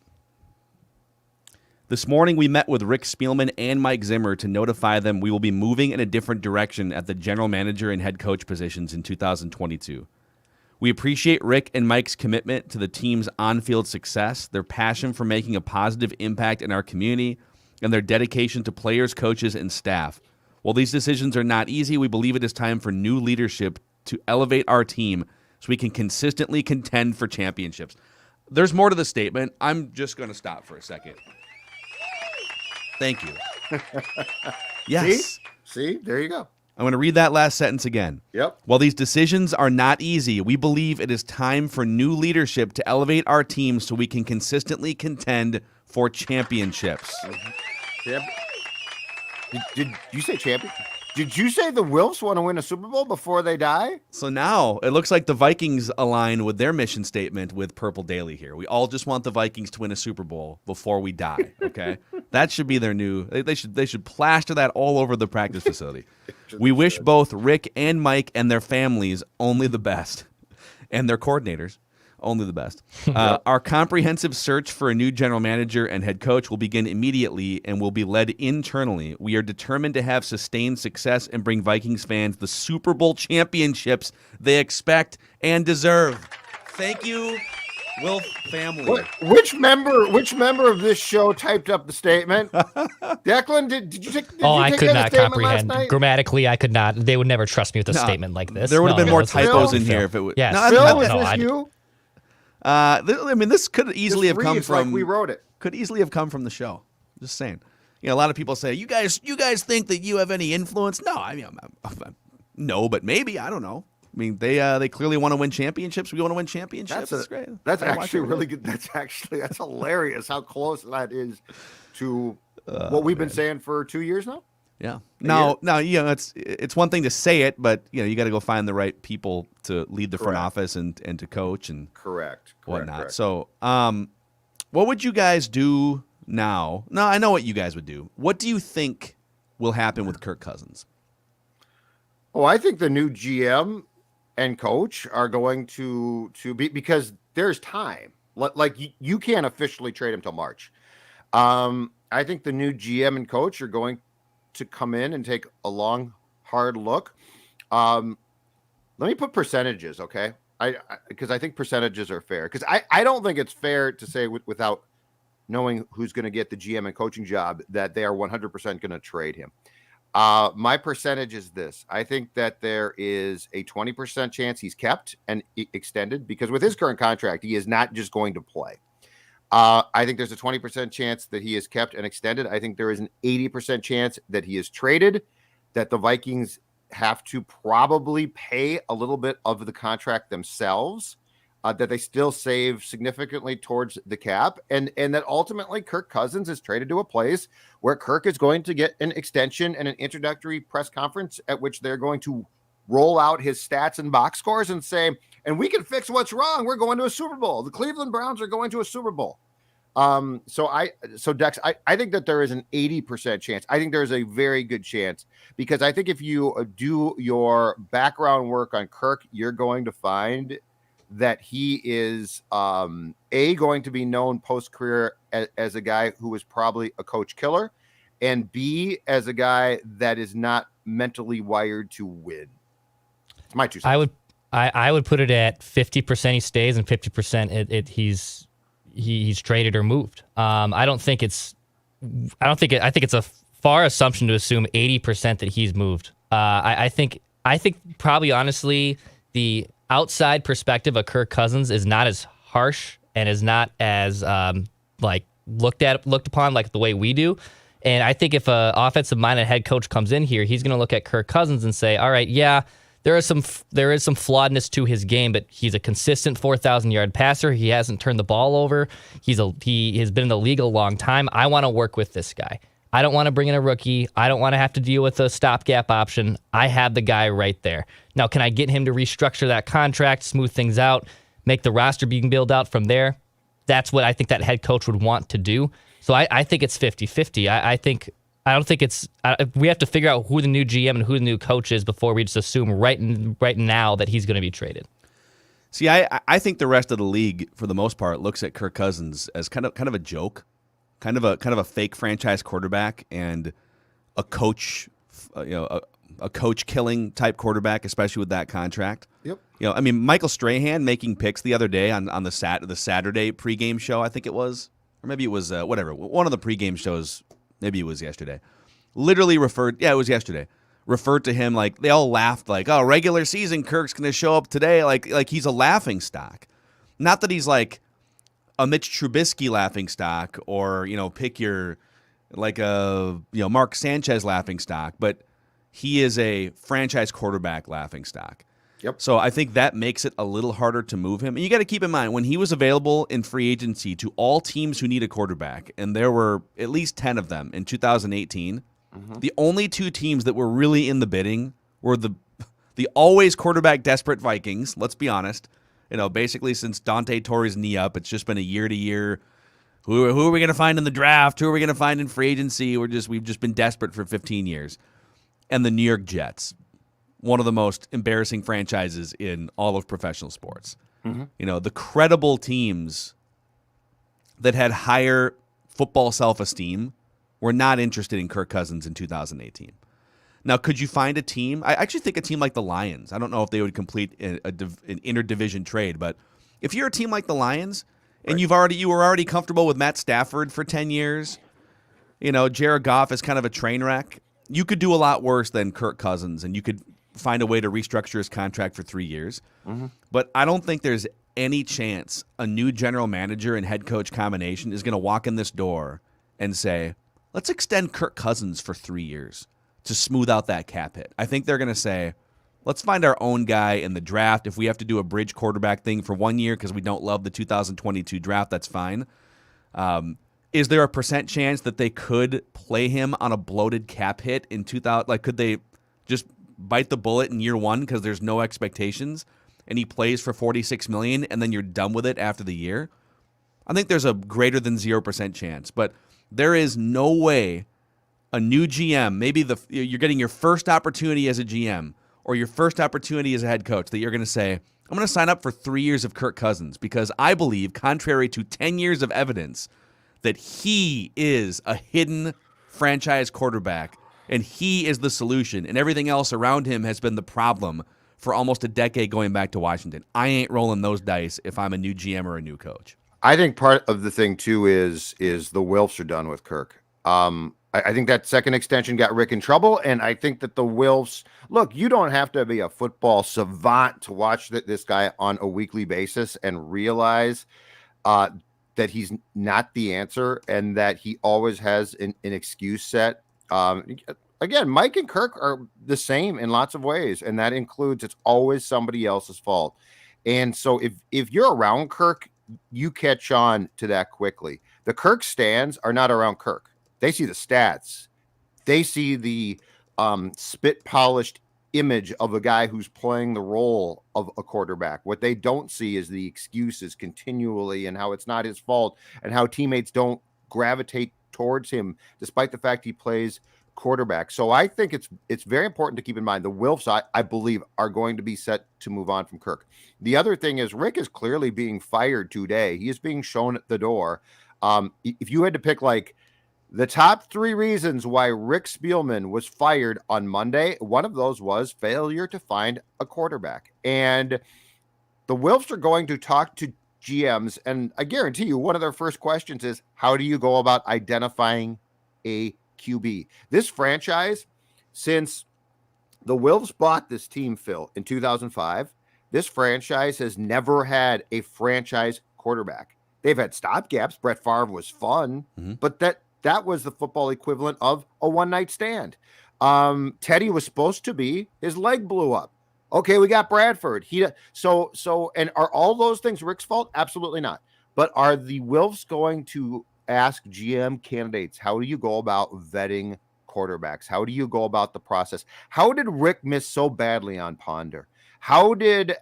S2: This morning we met with Rick Spielman and Mike Zimmer to notify them we will be moving in a different direction at the general manager and head coach positions in 2022. We appreciate Rick and Mike's commitment to the team's on-field success, their passion for making a positive impact in our community, and their dedication to players, coaches, and staff. While these decisions are not easy, we believe it is time for new leadership to elevate our team so we can consistently contend for championships. There's more to the statement. I'm just going to stop for a second. Thank you. Yes.
S3: See? There you go.
S2: I'm going to read that last sentence again.
S3: Yep.
S2: While these decisions are not easy, we believe it is time for new leadership to elevate our team so we can consistently contend for championships.
S3: Yep. Did you say champion? Did you say the Wilfs want to win a Super Bowl before they die?
S2: So now it looks like the Vikings align with their mission statement with Purple Daily here. We all just want the Vikings to win a Super Bowl before we die. Okay, that should be their new. They should plaster that all over the practice facility. We wish both Rick and Mike and their families only the best, and their coordinators only the best. Our comprehensive search for a new general manager and head coach will begin immediately and will be led internally. We are determined to have sustained success and bring Vikings fans the Super Bowl championships they expect and deserve. Thank you, Wilf family.
S3: Which member of this show typed up the statement? Declan, did you take?
S4: I could not comprehend.
S3: Last
S4: Grammatically, I could not. They would never trust me with a statement like this.
S2: There would have been more
S4: it's
S2: typos
S4: Phil.
S2: in here if it would.
S4: Yes.
S3: Phil, was this you?
S2: I mean, this could easily have come from.
S3: Like we wrote it.
S2: Could easily have come from the show. Just saying. A lot of people say, "You guys think that you have any influence?" No, I mean, no, but maybe I don't know. I mean, they clearly want to win championships. We want to win championships. That's great.
S3: That's actually really good. That's hilarious. How close that is to what we've been saying for 2 years now.
S2: Yeah. Now, it's one thing to say it, but you got to go find the right people to lead the front office and to coach and whatnot.
S3: Correct.
S2: So, what would you guys do now? No, I know what you guys would do. What do you think will happen with Kirk Cousins?
S3: Oh, I think the new GM and coach are going to be, because there's time. Like you can't officially trade him till March. I think the new GM and coach are going to come in and take a long, hard look. Let me put percentages, okay? Because I think percentages are fair. Because I don't think it's fair to say without knowing who's going to get the GM and coaching job that they are 100% going to trade him. My percentage is this. I think that there is a 20% chance he's kept and extended, because with his current contract, he is not just going to play. I think there's a 20% chance that he is kept and extended. I think there is an 80% chance that he is traded, that the Vikings have to probably pay a little bit of the contract themselves, that they still save significantly towards the cap, and that ultimately Kirk Cousins is traded to a place where Kirk is going to get an extension and an introductory press conference at which they're going to roll out his stats and box scores and say, and we can fix what's wrong. We're going to a Super Bowl. The Cleveland Browns are going to a Super Bowl. So Dex, I think that there is an 80% chance. I think there's a very good chance, because I think if you do your background work on Kirk, you're going to find that he is going to be known post-career as a guy who was probably a coach killer, and B, as a guy that is not mentally wired to win. It's my 2 cents.
S4: I would put it at 50% he stays and 50% he's traded or moved. I think it's a far assumption to assume 80% that he's moved. I think probably honestly the outside perspective of Kirk Cousins is not as harsh and is not as looked upon like the way we do. And I think if a offensive minded head coach comes in here, he's going to look at Kirk Cousins and say, all right, yeah, there is some flawedness to his game, but he's a consistent 4,000-yard passer. He hasn't turned the ball over. He has been in the league a long time. I want to work with this guy. I don't want to bring in a rookie. I don't want to have to deal with a stopgap option. I have the guy right there. Now, can I get him to restructure that contract, smooth things out, make the roster being built out from there? That's what I think that head coach would want to do. So I think it's 50-50. We have to figure out who the new GM and who the new coach is before we just assume right now that he's going to be traded.
S2: See, I think the rest of the league, for the most part, looks at Kirk Cousins as kind of a joke, kind of a fake franchise quarterback, and a coach, a coach killing type quarterback, especially with that contract.
S3: Yep.
S2: I mean, Michael Strahan making picks the other day on the Saturday pregame show, I think it was, or maybe it was whatever, one of the pregame shows. Maybe it was yesterday. Literally it was yesterday. Referred to him like, they all laughed like, oh, regular season Kirk's going to show up today like he's a laughing stock. Not that he's like a Mitch Trubisky laughing stock, or pick your like a Mark Sanchez laughing stock, but he is a franchise quarterback laughing stock.
S3: Yep.
S2: So I think that makes it a little harder to move him. And you got to keep in mind, when he was available in free agency to all teams who need a quarterback, and there were at least 10 of them in 2018, The only two teams that were really in the bidding were the always quarterback desperate Vikings. Let's be honest. Basically since Dante tore his knee up, it's just been a year to year. Who are we going to find in the draft? Who are we going to find in free agency? We've just been desperate for 15 years. And the New York Jets, one of the most embarrassing franchises in all of professional sports. The credible teams that had higher football self-esteem were not interested in Kirk Cousins in 2018. Now, could you find a team? I actually think a team like the Lions. I don't know if they would complete an interdivision trade, but if you're a team like the Lions and you were already comfortable with Matt Stafford for 10 years, Jared Goff is kind of a train wreck. You could do a lot worse than Kirk Cousins, and you could find a way to restructure his contract for 3 years. But I don't think there's any chance a new general manager and head coach combination is going to walk in this door and say, let's extend Kirk Cousins for 3 years to smooth out that cap hit. I think they're going to say, let's find our own guy in the draft. If we have to do a bridge quarterback thing for 1 year because we don't love the 2022 draft, that's fine. Is there a percent chance that they could play him on a bloated cap hit in 2000? Like, could they just bite the bullet in year one because there's no expectations and he plays for $46 million and then you're done with it after the year? I think there's a greater than 0% chance, but there is no way a new GM, maybe you're getting your first opportunity as a GM or your first opportunity as a head coach, that you're going to say, I'm going to sign up for 3 years of Kirk Cousins because I believe, contrary to 10 years of evidence, that he is a hidden franchise quarterback and he is the solution and everything else around him has been the problem for almost a decade going back to Washington. I ain't rolling those dice if I'm a new GM or a new coach.
S3: I think part of the thing too is the Wilfs are done with Kirk. I think that second extension got Rick in trouble, and I think that the Wilfs, look, you don't have to be a football savant to watch this guy on a weekly basis and realize that he's not the answer and that he always has an excuse set. Again, Mike and Kirk are the same in lots of ways, and that includes it's always somebody else's fault. And so if you're around Kirk, you catch on to that quickly. The Kirk stands are not around Kirk. They see the stats. They see the spit-polished image of a guy who's playing the role of a quarterback. What they don't see is the excuses continually and how it's not his fault and how teammates don't gravitate towards him despite the fact he plays quarterback. So I think it's very important to keep in mind the Wilfs, I believe, are going to be set to move on from Kirk. The other thing is Rick is clearly being fired today. He is being shown at the door. If you had to pick like the top 3 reasons why Rick Spielman was fired on Monday, one of those was failure to find a quarterback. And the Wilfs are going to talk to GMs, and I guarantee you one of their first questions is, how do you go about identifying a QB? This franchise, since the Wilfs bought this team, Phil, in 2005, this franchise has never had a franchise quarterback. They've had stopgaps. Brett Favre was fun, but that was the football equivalent of a one-night stand. Teddy was supposed to be, his leg blew up. Okay, we got Bradford. And are all those things Rick's fault? Absolutely not. But are the Wilfs going to ask GM candidates, how do you go about vetting quarterbacks? How do you go about the process? How did Rick miss so badly on Ponder? How did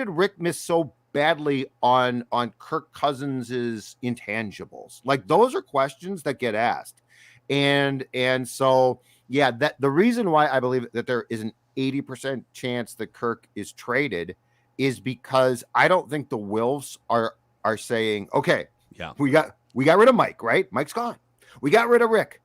S3: Rick miss so badly on Kirk Cousins's intangibles? Like, those are questions that get asked. And so, yeah, that the reason why I believe that there is an 80% chance that Kirk is traded is because I don't think the Wilfs are saying, okay, yeah, we got rid of Mike, right? Mike's gone. We got rid of Rick.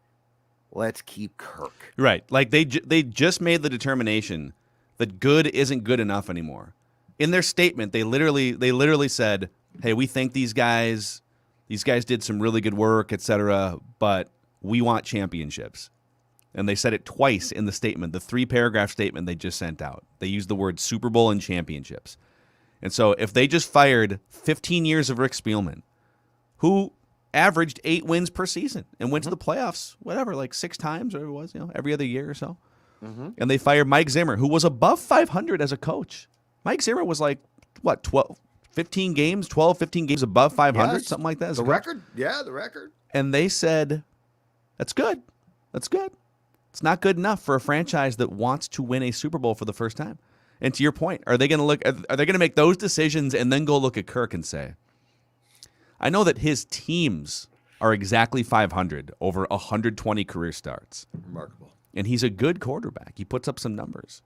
S3: Let's keep Kirk.
S2: Right. Like they just made the determination that good isn't good enough anymore. In their statement, they literally said, "Hey, we think these guys did some really good work, etc., but we want championships." And they said it twice in the statement, the 3-paragraph statement they just sent out. They used the word Super Bowl and championships. And so if they just fired 15 years of Rick Spielman, who averaged 8 wins per season and went to the playoffs, whatever, like 6 times or it was, every other year or so. And they fired Mike Zimmer, who was above 500 as a coach. Mike Zimmer was like, what, 15 games above 500, yes, something like that.
S3: The record? Yeah, the record.
S2: And they said, that's good. That's good. It's not good enough for a franchise that wants to win a Super Bowl for the first time. And to your point, are they going to make those decisions and then go look at Kirk and say, I know that his teams are exactly 500 over 120 career starts.
S3: Remarkable.
S2: And he's a good quarterback. He puts up some numbers.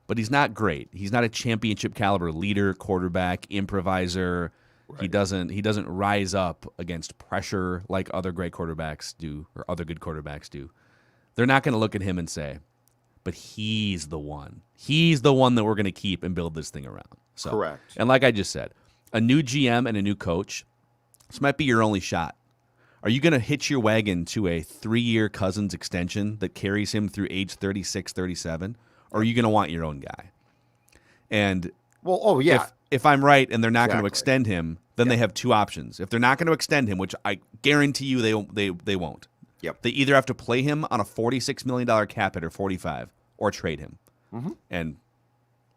S2: But he's not great. He's not a championship caliber leader, quarterback, improviser. Right. He doesn't rise up against pressure like other great quarterbacks do or other good quarterbacks do. They're not going to look at him and say, but he's the one. He's the one that we're going to keep and build this thing around. So,
S3: correct.
S2: And like I just said, a new GM and a new coach, this might be your only shot. Are you going to hitch your wagon to a 3-year Cousins extension that carries him through age 36, 37? Or are you going to want your own guy? And if I'm right and they're not going to extend him, then they have two options. If they're not going to extend him, which I guarantee you they won't.
S3: Yep.
S2: They either have to play him on a $46 million cap hit or 45 or trade him.
S3: Mm-hmm.
S2: And,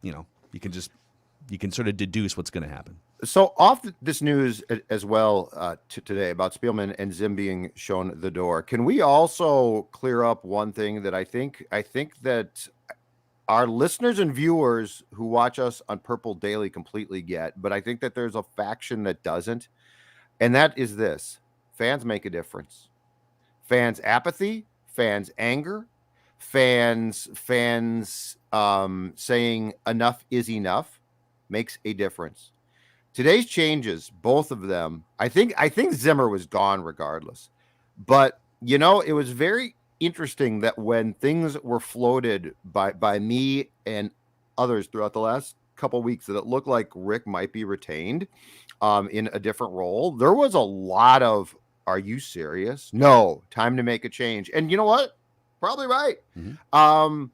S2: you can sort of deduce what's going to happen.
S3: So off this news as well today about Spielman and Zim being shown the door, can we also clear up one thing that I think that our listeners and viewers who watch us on Purple Daily completely get, but I think that there's a faction that doesn't, and that is this: fans make a difference. Fans' apathy, fans' anger, fans saying enough is enough makes a difference. Today's changes, both of them, I think Zimmer was gone regardless. But, it was very interesting that when things were floated by me and others throughout the last couple of weeks that it looked like Rick might be retained in a different role, there was a lot of, are you serious? No, time to make a change. And you know what? Probably right. Mm-hmm.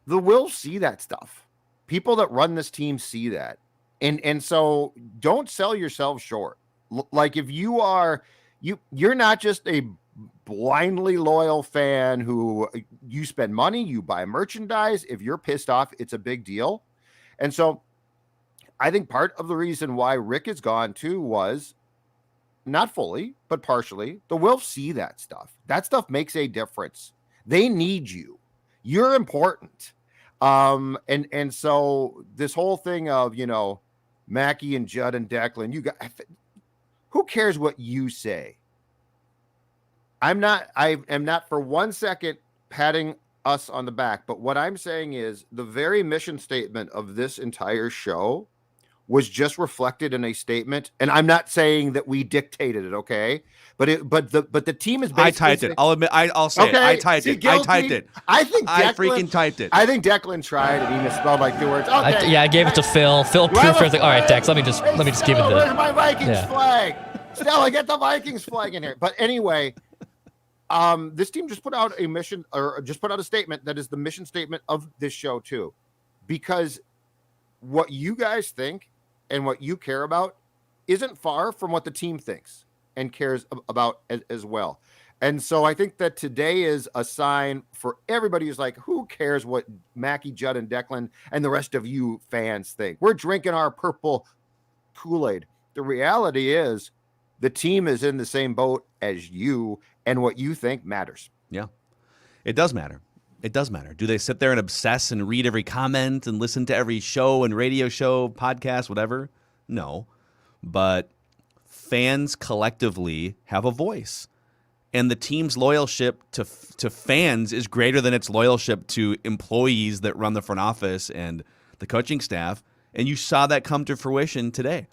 S3: The Wilf see that stuff. People that run this team see that. And so don't sell yourself short. Like if you're not just a blindly loyal fan who you spend money, you buy merchandise. If you're pissed off, it's a big deal. And so I think part of the reason why Rick is gone too was not fully, but partially. The Wilf see that stuff. That stuff makes a difference. They need you. You're important. And so this whole thing of, Mackey and Judd and Declan, who cares what you say? I am not for 1 second patting us on the back, but what I'm saying is the very mission statement of this entire show was just reflected in a statement, and I'm not saying that we dictated it, okay? But the team is basically
S2: I typed it. I'll admit. I'll say
S3: okay,
S2: it. I typed it.
S3: Guilty.
S2: I typed it.
S3: I
S2: freaking typed it.
S3: I think Declan tried and he misspelled like 2 words. Okay.
S4: I gave it to Phil. Phil proofread. Like, all right, Dex. Let me just give it the.
S3: Where's my Vikings flag? Stella, get the Vikings flag in here. But anyway, this team just put out a statement that is the mission statement of this show too, because what you guys think and what you care about isn't far from what the team thinks and cares about as well. And so I think that today is a sign for everybody who's like, who cares what Mackey, Judd, and Declan and the rest of you fans think? We're drinking our purple Kool-Aid. The reality is the team is in the same boat as you, and what you think matters.
S2: Yeah, it does matter. It does matter. Do they sit there and obsess and read every comment and listen to every show and radio show, podcast, whatever? No. But fans collectively have a voice. And the team's loyalship to fans is greater than its loyalship to employees that run the front office and the coaching staff. And you saw that come to fruition today.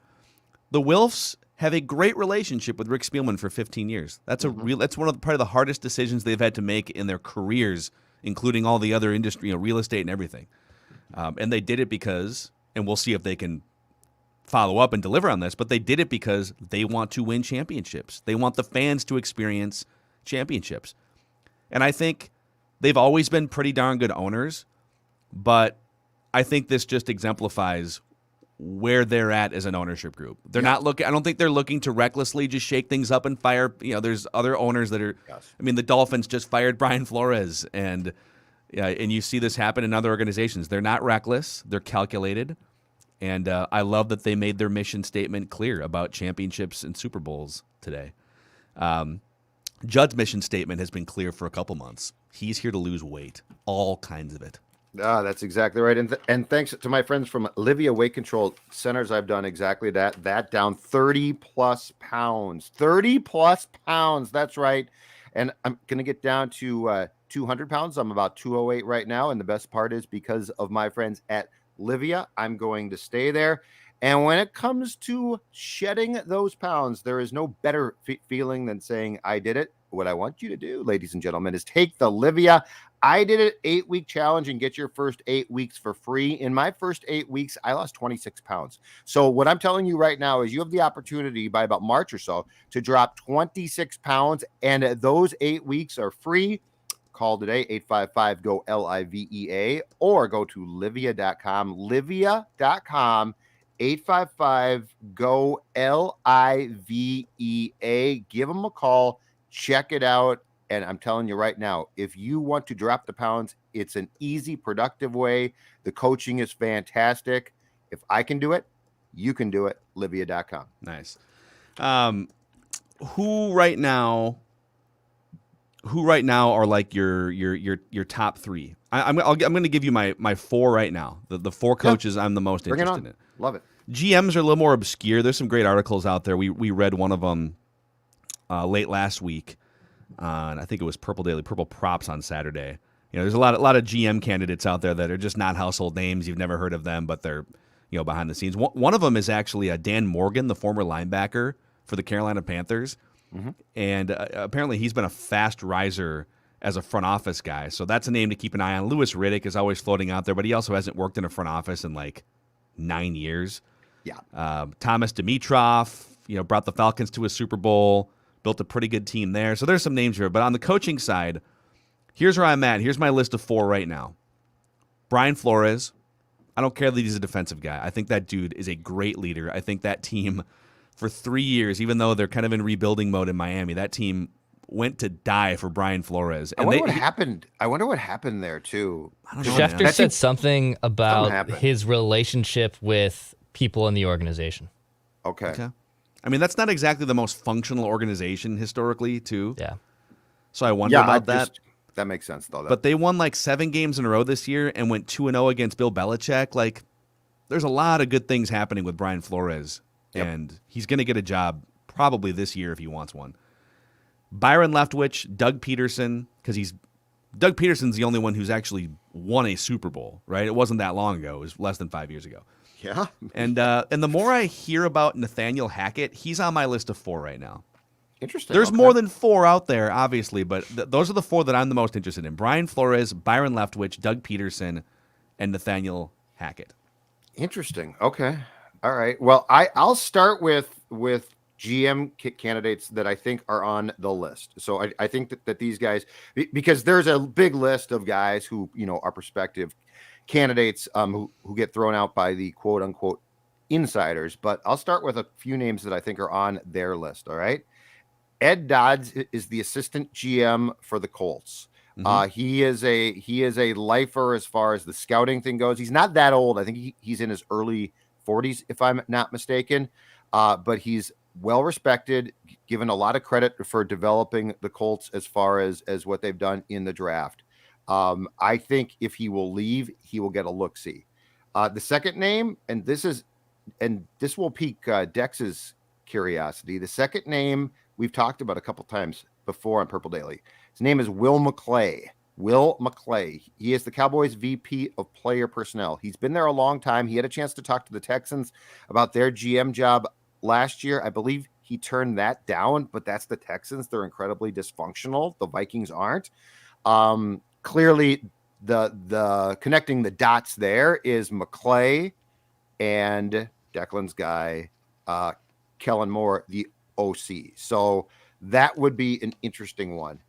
S2: The Wilfs have a great relationship with Rick Spielman for 15 years. That's that's one of probably the hardest decisions they've had to make in their careers, including all the other industry, real estate and everything. And they did it because, and we'll see if they can follow up and deliver on this, but they did it because they want to win championships. They want the fans to experience championships. And I think they've always been pretty darn good owners, but I think this just exemplifies where they're at as an ownership group. They're not looking, I don't think they're looking to recklessly just shake things up and fire, there's other owners that are, the Dolphins just fired Brian Flores, and you see this happen in other organizations. They're not reckless, they're calculated. And I love that they made their mission statement clear about championships and Super Bowls today. Judd's mission statement has been clear for a couple months. He's here to lose weight, all kinds of it.
S3: That's exactly right. And thanks to my friends from Livia Weight Control Centers, I've done exactly that. That down 30 plus pounds. 30 plus pounds. That's right. And I'm going to get down to 200 pounds. I'm about 208 right now. And the best part is because of my friends at Livia, I'm going to stay there. And when it comes to shedding those pounds, there is no better feeling than saying, I did it. What I want you to do, ladies and gentlemen, is take the Livia I Did It 8-week challenge and get your first 8 weeks for free. In my first 8 weeks, I lost 26 pounds. So what I'm telling you right now is you have the opportunity by about March or so to drop 26 pounds, and those 8 weeks are free. Call today, 855-GO-LIVEA, or go to livia.com, livia.com, 855-GO-LIVEA. Give them a call. Check it out. And I'm telling you right now, if you want to drop the pounds, it's an easy, productive way. The coaching is fantastic. If I can do it, you can do it. Livia.com.
S2: Nice. Who right now are like your top three? I'm going to give you my four right now. The four coaches I'm the most interested in.
S3: Love it.
S2: GMs are a little more obscure. There's some great articles out there. We read one of them late last week. And I think it was Purple Props on Saturday. You know, there's a lot of GM candidates out there that are just not household names. You've never heard of them, but they're behind the scenes. One of them is actually Dan Morgan, the former linebacker for the Carolina Panthers, and apparently he's been a fast riser as a front office guy. So that's a name to keep an eye on. Louis Riddick is always floating out there, but he also hasn't worked in a front office in like 9 years.
S3: Yeah.
S2: Thomas Dimitroff, brought the Falcons to a Super Bowl. Built a pretty good team there. So there's some names here. But on the coaching side, here's where I'm at. Here's my list of four right now. Brian Flores. I don't care that he's a defensive guy. I think that dude is a great leader. I think that team for 3 years, even though they're kind of in rebuilding mode in Miami, that team went to die for Brian Flores. And
S3: I wonder what happened. I wonder what happened there, too.
S2: I don't know,
S4: Schefter
S2: man.
S4: said something about his relationship with people in the organization.
S3: Okay.
S2: I mean, that's not exactly the most functional organization historically, too.
S4: Yeah.
S2: So I wonder about that.
S3: That makes sense, though.
S2: But they won like 7 games in a row this year and went 2-0 against Bill Belichick. Like, there's a lot of good things happening with Brian Flores, and he's going to get a job probably this year if he wants one. Byron Leftwich, Doug Peterson, because Doug Peterson's the only one who's actually won a Super Bowl, right? It wasn't that long ago. It was less than 5 years ago.
S3: Yeah.
S2: And the more I hear about Nathaniel Hackett, he's on my list of 4 right now.
S3: Interesting.
S2: There's more than 4 out there, obviously, but those are the 4 that I'm the most interested in. Brian Flores, Byron Leftwich, Doug Peterson, and Nathaniel Hackett.
S3: Interesting. Okay. All right. Well, I'll start with GM candidates that I think are on the list. So I think that these guys, because there's a big list of guys who, are prospective candidates who get thrown out by the quote unquote insiders, but I'll start with a few names that I think are on their list. All right. Ed Dodds is the assistant GM for the Colts. He is a lifer as far as the scouting thing goes. He's not that old. I think he's in his early 40s, if I'm not mistaken. But he's well respected, given a lot of credit for developing the Colts as far as what they've done in the draft. I think if he will leave, he will get a look-see. The second name, and this will pique Dex's curiosity. The second name we've talked about a couple times before on Purple Daily. His name is Will McClay. Will McClay. He is the Cowboys VP of Player Personnel. He's been there a long time. He had a chance to talk to the Texans about their GM job last year. I believe he turned that down, but that's the Texans. They're incredibly dysfunctional. The Vikings aren't. Clearly, the connecting the dots there is McClay and Declan's guy, Kellen Moore, the OC. So that would be an interesting one.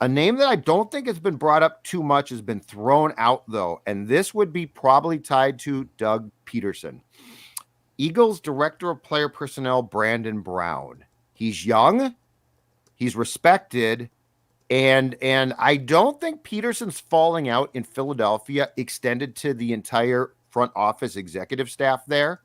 S3: A name that I don't think has been brought up too much has been thrown out, though, and this would be probably tied to Doug Peterson. Eagles Director of Player Personnel, Brandon Brown. He's young, he's respected, and I don't think Peterson's falling out in Philadelphia extended to the entire front office executive staff there.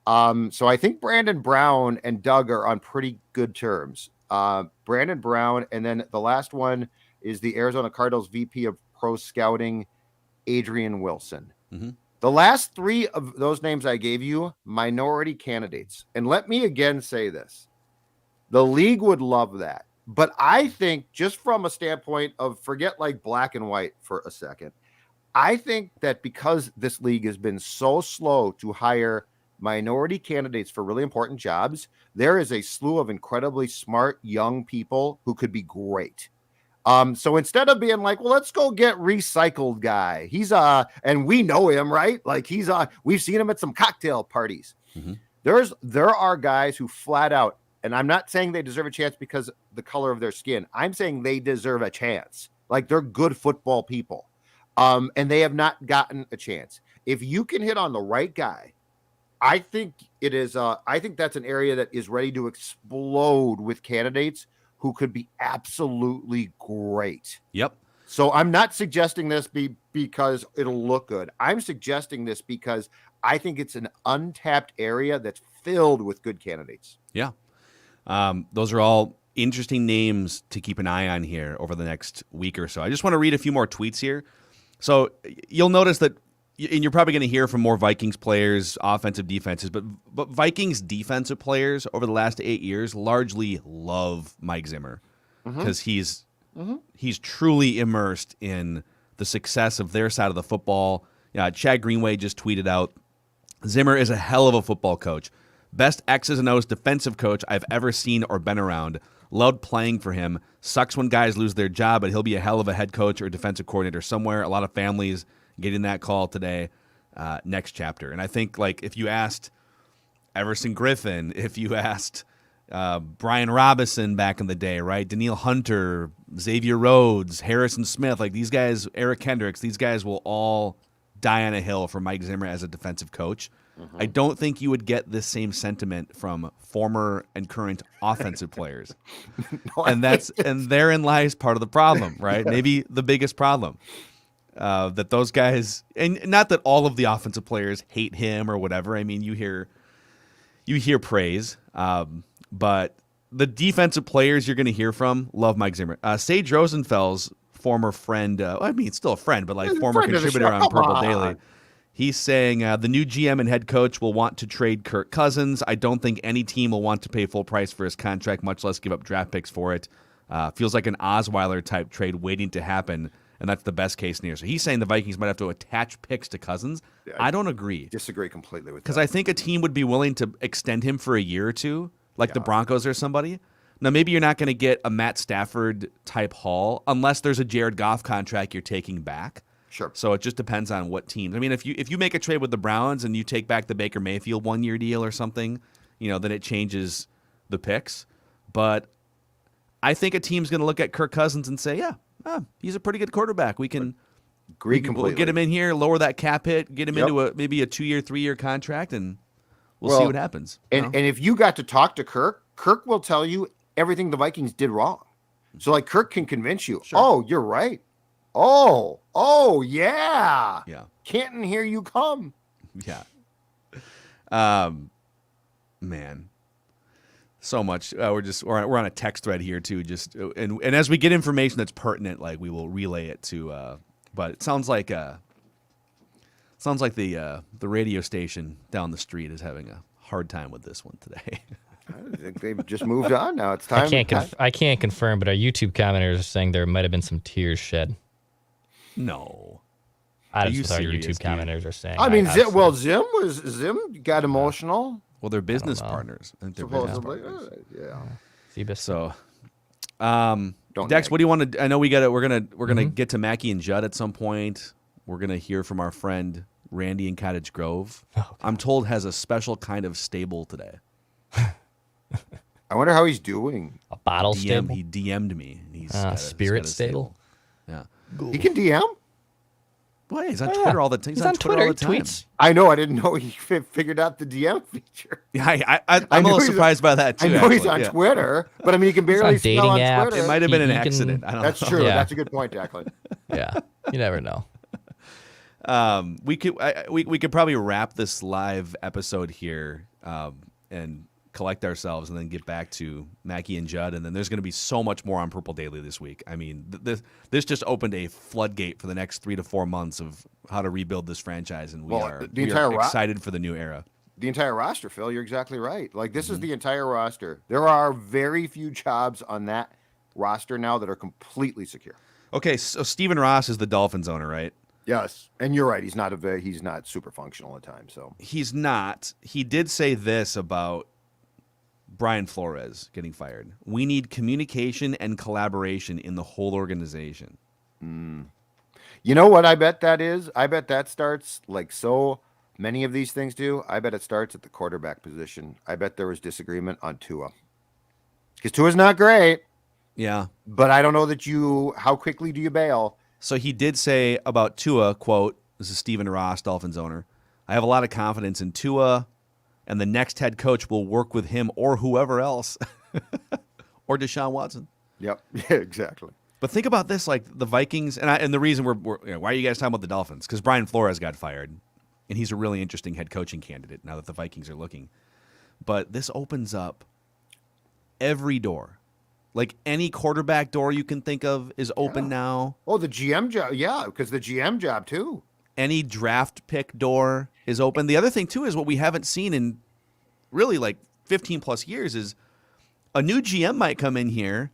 S3: So I think Brandon Brown and Doug are on pretty good terms. Brandon Brown, and then the last one is the Arizona Cardinals VP of Pro Scouting, Adrian Wilson.
S2: Mm-hmm.
S3: The last three of those names I gave you, minority candidates. And let me again say this. The league would love that. But I think just from a standpoint of forget like black and white for a second, I think that because this league has been so slow to hire minority candidates for really important jobs, there is a slew of incredibly smart young people who could be great. So instead of being like, well, let's go get recycled guy. He's and we know him, right? Like we've seen him at some cocktail parties.
S2: Mm-hmm.
S3: There are guys who flat out, and I'm not saying they deserve a chance because of the color of their skin. I'm saying they deserve a chance. Like they're good football people. And they have not gotten a chance. If you can hit on the right guy, I think it is. I think that's an area that is ready to explode with candidates who could be absolutely great.
S2: Yep.
S3: So I'm not suggesting this because it'll look good. I'm suggesting this because I think it's an untapped area that's filled with good candidates.
S2: Yeah. Those are all interesting names to keep an eye on here over the next week or so. I just want to read a few more tweets here. So you'll notice that, and you're probably going to hear from more Vikings players, offensive, defenses, but Vikings defensive players over the last 8 years largely love Mike Zimmer because he's truly immersed in the success of their side of the football. Chad Greenway just tweeted out, Zimmer is a hell of a football coach. Best X's and O's defensive coach I've ever seen or been around. Loved playing for him. Sucks when guys lose their job, but he'll be a hell of a head coach or defensive coordinator somewhere. A lot of families getting that call today. Next chapter. And I think, like, if you asked Everson Griffin, if you asked Brian Robinson back in the day, right? Daniil Hunter, Xavier Rhodes, Harrison Smith, like these guys, Eric Kendricks, these guys will all die on a hill for Mike Zimmer as a defensive coach. I don't think you would get this same sentiment from former and current offensive players. And therein lies part of the problem, right? Maybe the biggest problem. That those guys, and not that all of the offensive players hate him or whatever. I mean, you hear praise, but the defensive players you're going to hear from love Mike Zimmer. Sage Rosenfels, former friend, still a friend, but like former contributor on Purple Daily. He's saying the new GM and head coach will want to trade Kirk Cousins. I don't think any team will want to pay full price for his contract, much less give up draft picks for it. Feels like an Osweiler type trade waiting to happen, and that's the best case scenario. So he's saying the Vikings might have to attach picks to Cousins. Yeah, I don't agree.
S3: Disagree completely with that.
S2: Because I think a team would be willing to extend him for a year or two, like the Broncos or somebody. Now, maybe you're not going to get a Matt Stafford type haul unless there's a Jared Goff contract you're taking back.
S3: Sure.
S2: So it just depends on what teams. I mean, if you make a trade with the Browns and you take back the Baker Mayfield 1-year deal or something, then it changes the picks. But I think a team's going to look at Kirk Cousins and say, he's a pretty good quarterback. We can
S3: completely.
S2: Get him in here, lower that cap hit, get him into maybe a 2-year, 3-year contract, and we'll see what happens.
S3: And if you got to talk to Kirk will tell you everything the Vikings did wrong. So like Kirk can convince you, oh, you're right. Oh, yeah.
S2: Yeah.
S3: Canton, here you come.
S2: Yeah. Man. So much. We're on a text thread here too. And as we get information that's pertinent, like we will relay it to. But it sounds like the radio station down the street is having a hard time with this one today.
S3: I think they've just moved on now. It's time.
S4: I can't confirm, but our YouTube commenters are saying there might have been some tears shed.
S2: No.
S4: That's what our YouTube commenters are saying.
S3: I mean, Zim got emotional.
S2: Well, they're business partners. I think they're
S3: supposedly,
S2: yeah. So, Dex, what do you want to? I know we're gonna get to Mackie and Judd at some point. We're gonna hear from our friend Randy in Cottage Grove. I'm told has a special kind of stable today.
S3: I wonder how he's doing.
S4: A bottle stable.
S2: He DM'd me. And he's
S4: spirit stable.
S2: Yeah.
S3: He can DM?
S2: Well, he's on Twitter all the time. He's on Twitter all the time.
S4: Tweets.
S3: I know. I didn't know he figured out the DM feature.
S2: Yeah, I'm a little surprised by that, too.
S3: I know he's on Twitter, but I mean, he can barely spell on Twitter.
S2: It might have been an accident. I don't know.
S3: That's true. Yeah. That's a good point, Jacqueline.
S4: Yeah, you never know.
S2: We could probably wrap this live episode here and collect ourselves, and then get back to Mackie and Judd. And then there's going to be so much more on Purple Daily this week. I mean, this just opened a floodgate for the next 3 to 4 months of how to rebuild this franchise, and we are excited for the new era.
S3: The entire roster, Phil, you're exactly right. Like, this is the entire roster. There are very few jobs on that roster now that are completely secure.
S2: Okay, so Stephen Ross is the Dolphins owner, right?
S3: Yes, and you're right. He's not super functional at times. So
S2: he's not. He did say this about Brian Flores getting fired. We need communication and collaboration in the whole organization.
S3: You know what I bet that is? I bet that starts like so many of these things do. I bet it starts at the quarterback position. I bet there was disagreement on Tua. Because Tua's not great.
S2: Yeah.
S3: But I don't know that how quickly do you bail?
S2: So he did say about Tua, quote, this is Stephen Ross, Dolphins owner, I have a lot of confidence in Tua, and the next head coach will work with him or whoever else. Or Deshaun Watson.
S3: Yep, yeah, exactly.
S2: But think about this, like the Vikings, and the reason why are you guys talking about the Dolphins? Because Brian Flores got fired, and he's a really interesting head coaching candidate now that the Vikings are looking. But this opens up every door. Like any quarterback door you can think of is open now.
S3: Oh, the GM job. Yeah, because the GM job too.
S2: Any draft pick door is open. The other thing too is what we haven't seen in really like 15 plus years is a new GM might come in here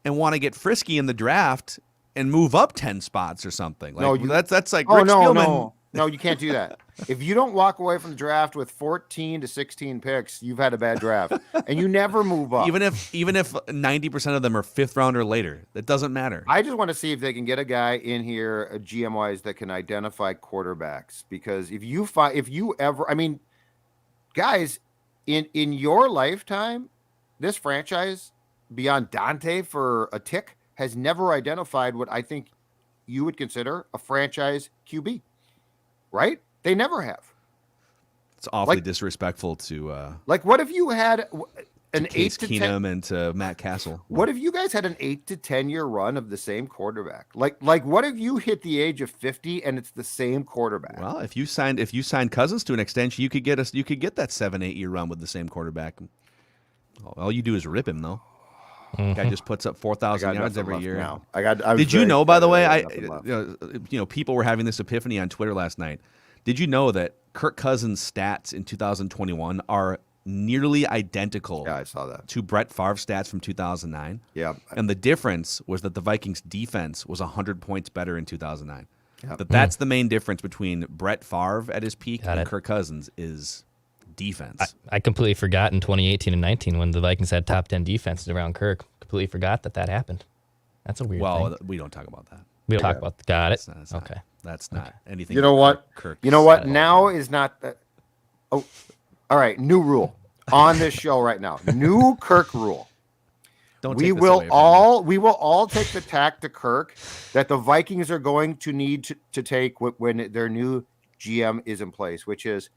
S2: and want to get frisky in the draft and move up 10 spots or something. Like, that's like Rick Spielman.
S3: No, you can't do that. If you don't walk away from the draft with 14 to 16 picks, you've had a bad draft, and you never move up.
S2: Even if 90% of them are fifth round or later, that doesn't matter.
S3: I just want to see if they can get a guy in here, GM wise, that can identify quarterbacks. Because guys, in your lifetime, this franchise beyond Dante for a tick has never identified what I think you would consider a franchise QB. Right? They never have.
S2: It's awfully disrespectful to
S3: what if you had an
S2: Case
S3: 8 to
S2: Keenum
S3: 10
S2: and to Matt Castle?
S3: What if you guys had an 8 to 10 year run of the same quarterback? Like what if you hit the age of 50 and it's the same quarterback?
S2: Well, if you signed Cousins to an extension, you could get that 7-8 year run with the same quarterback. All you do is rip him though. Guy just puts up 4,000 yards every year.
S3: Now.
S2: Did you know, by the way, people were having this epiphany on Twitter last night. Did you know that Kirk Cousins' stats in 2021 are nearly identical
S3: I saw that.
S2: to Brett Favre's stats from 2009?
S3: Yeah.
S2: And the difference was that the Vikings' defense was 100 points better in 2009.
S3: Yep.
S2: That's the main difference between Brett Favre at his peak and Kirk Cousins is defense.
S4: I completely forgot in 2018 and 19 when the Vikings had top 10 defenses around Kirk. Completely forgot that happened. That's a weird thing.
S2: Well, we don't talk about that.
S4: We don't talk about got it.
S2: That's not anything.
S3: You know what?
S2: Kirk
S3: You know what? Now is not that. Oh, all right. New rule on this show right now. New Kirk rule. We will all take the tack to Kirk that the Vikings are going to need to take when their new GM is in place, which is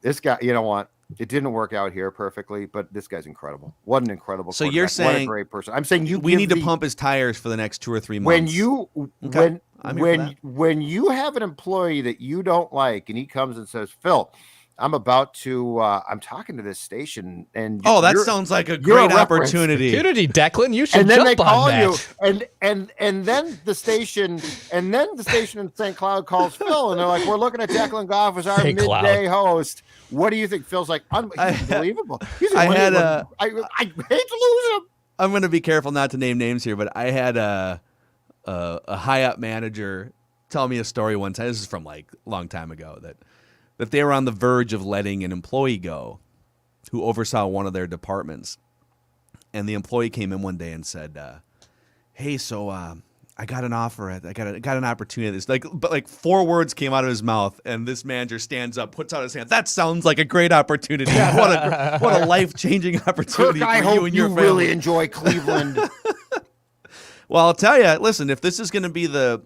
S3: this guy. You know what? It didn't work out here perfectly, but this guy's incredible. What an incredible!
S2: So you're saying
S3: what a great person. I'm saying
S2: we need to pump his tires for the next 2 or 3 months.
S3: When you have an employee that you don't like, and he comes and says, "Phil, I'm about to I'm talking to this station," and
S2: that sounds like a great opportunity.
S4: Declan, you should.
S3: And then
S4: jump
S3: they call
S4: on that.
S3: you, and then the station in St. Cloud calls Phil, and they're like, "We're looking at Declan Goff as our
S4: St. Cloud.
S3: midday host. What do you think?" Phil's like, "He's unbelievable. I hate to lose him."
S2: I'm going to be careful not to name names here, but I had a high up manager tell me a story one time. This is from like a long time ago that they were on the verge of letting an employee go who oversaw one of their departments. And the employee came in one day and said, "Hey, so I got an offer. I got an opportunity." But 4 words came out of his mouth, and this manager stands up, puts out his hand. "That sounds like a great opportunity. What a life-changing opportunity
S3: Kirk,
S2: for
S3: I
S2: you
S3: hope
S2: and your
S3: you
S2: family."
S3: really enjoy Cleveland.
S2: Well, I'll tell you. Listen, if this is going to be the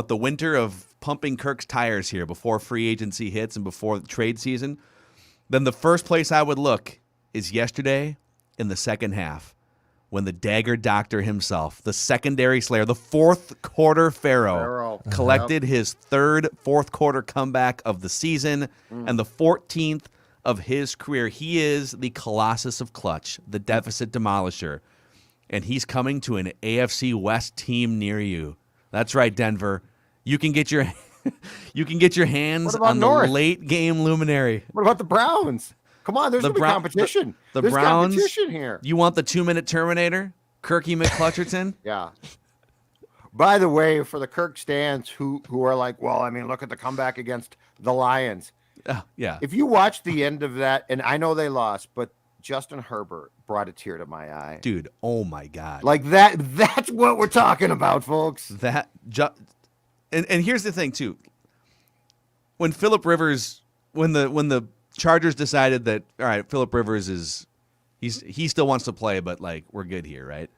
S2: the winter of pumping Kirk's tires here before free agency hits and before the trade season, then the first place I would look is yesterday in the second half when the dagger doctor himself, the secondary slayer, the fourth quarter pharaoh, collected his third fourth quarter comeback of the season and the 14th of his career. He is the Colossus of clutch, the deficit demolisher, and he's coming to an AFC West team near you. That's right, Denver. You can get your hands on
S3: North?
S2: the late game luminary.
S3: What about the Browns? Come on, there's going to be competition.
S2: The
S3: there's
S2: Browns,
S3: competition here.
S2: You want the 2-minute Terminator, Kirky McClutcherton?
S3: Yeah. By the way, for the Kirk stands who are like, well, I mean, look at the comeback against the Lions.
S2: Yeah.
S3: If you watch the end of that, and I know they lost, but Justin Herbert brought a tear to my eye.
S2: Dude, oh my God.
S3: Like that's what we're talking about, folks.
S2: And here's the thing too. When Phillip Rivers, when the Chargers decided that, all right, Phillip Rivers he still wants to play, but like we're good here, right?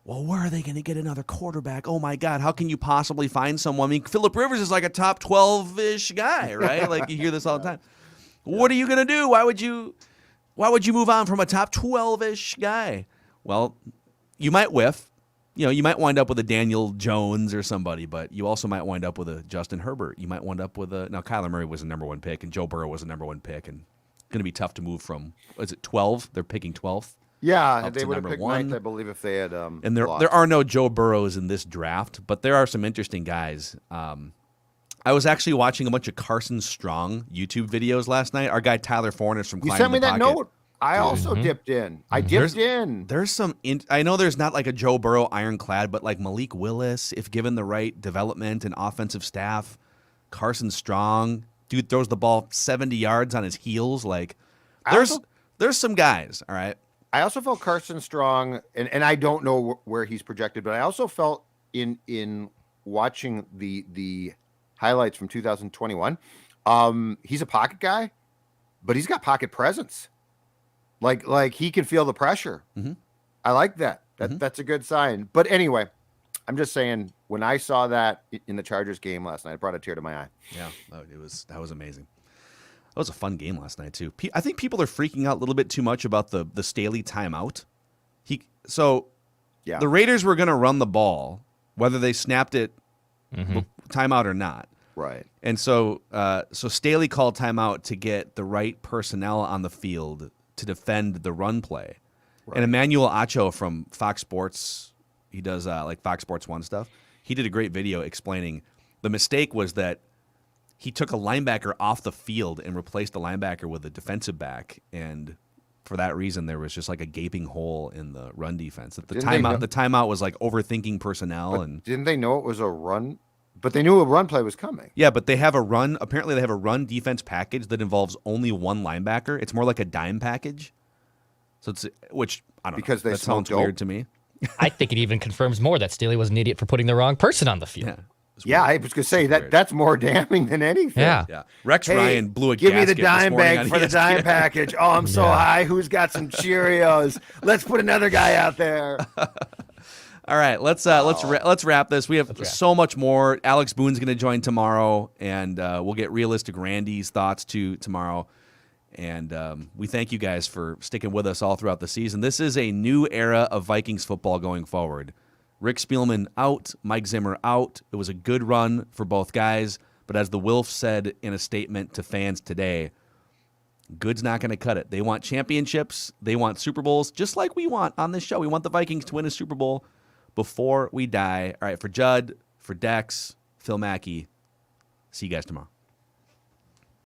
S2: Well, where are they going to get another quarterback? Oh my God, how can you possibly find someone? I mean, Phillip Rivers is like a top 12-ish guy, right? Like you hear this all the time. What are you going to do? Why would you move on from a top 12-ish guy? Well, you might whiff. You might wind up with a Daniel Jones or somebody, but you also might wind up with a Justin Herbert. You might wind up with now Kyler Murray was a number 1 pick, and Joe Burrow was a number 1 pick, and it's going to be tough to move from, is it 12? They're picking 12th.
S3: Yeah, they would have picked
S2: 1.
S3: 9th, I believe, if they had.
S2: And there are no Joe Burrows in this draft, but there are some interesting guys. I was actually watching a bunch of Carson Strong YouTube videos last night. Our guy Tyler Fornes from
S3: You
S2: Climbing
S3: sent me
S2: the
S3: that
S2: Pocket.
S3: note. I also dipped in.
S2: There's some. I know there's not like a Joe Burrow ironclad, but like Malik Willis, if given the right development and offensive staff, Carson Strong, dude throws the ball 70 yards on his heels. Like there's some guys. All right.
S3: I also felt Carson Strong, and I don't know where he's projected, but I also felt in watching the highlights from 2021, he's a pocket guy, but he's got pocket presence. Like he can feel the pressure. Mm-hmm. I like that. That's a good sign. But anyway, I'm just saying when I saw that in the Chargers game last night, it brought a tear to my eye.
S2: Yeah, that was amazing. That was a fun game last night too. I think people are freaking out a little bit too much about the Staley timeout. The Raiders were going to run the ball, whether they snapped it timeout or not.
S3: Right.
S2: And so Staley called timeout to get the right personnel on the field to defend the run play. Right. And Emmanuel Acho from Fox Sports, he does like Fox Sports 1 stuff. He did a great video explaining the mistake was that he took a linebacker off the field and replaced the linebacker with a defensive back, and for that reason, there was just like a gaping hole in the run defense. The timeout was like overthinking personnel, and
S3: didn't they know it was a run? But they knew a run play was coming.
S2: Yeah, but they have a run. Apparently, they have a run defense package that involves only one linebacker. It's more like a dime package. So which I don't know.
S3: Because
S2: that sounds weird to me.
S4: I think it even confirms more that Staley was an idiot for putting the wrong person on the field.
S3: Yeah, I was going to say that's more damning than anything.
S2: Yeah. Rex Ryan blew a
S3: give
S2: gasket
S3: me the dime bag for the
S2: ESPN.
S3: dime package. Oh, I'm so high. Who's got some Cheerios? Let's put another guy out there.
S2: All right, let's wrap this. We have so much more. Alex Boone's going to join tomorrow, and we'll get realistic Randy's thoughts tomorrow. And we thank you guys for sticking with us all throughout the season. This is a new era of Vikings football going forward. Rick Spielman out, Mike Zimmer out. It was a good run for both guys, but as the Wilf said in a statement to fans today, good's not going to cut it. They want championships. They want Super Bowls, just like we want on this show. We want the Vikings to win a Super Bowl before we die. All right, for Judd, for Dex, Phil Mackey, see you guys tomorrow.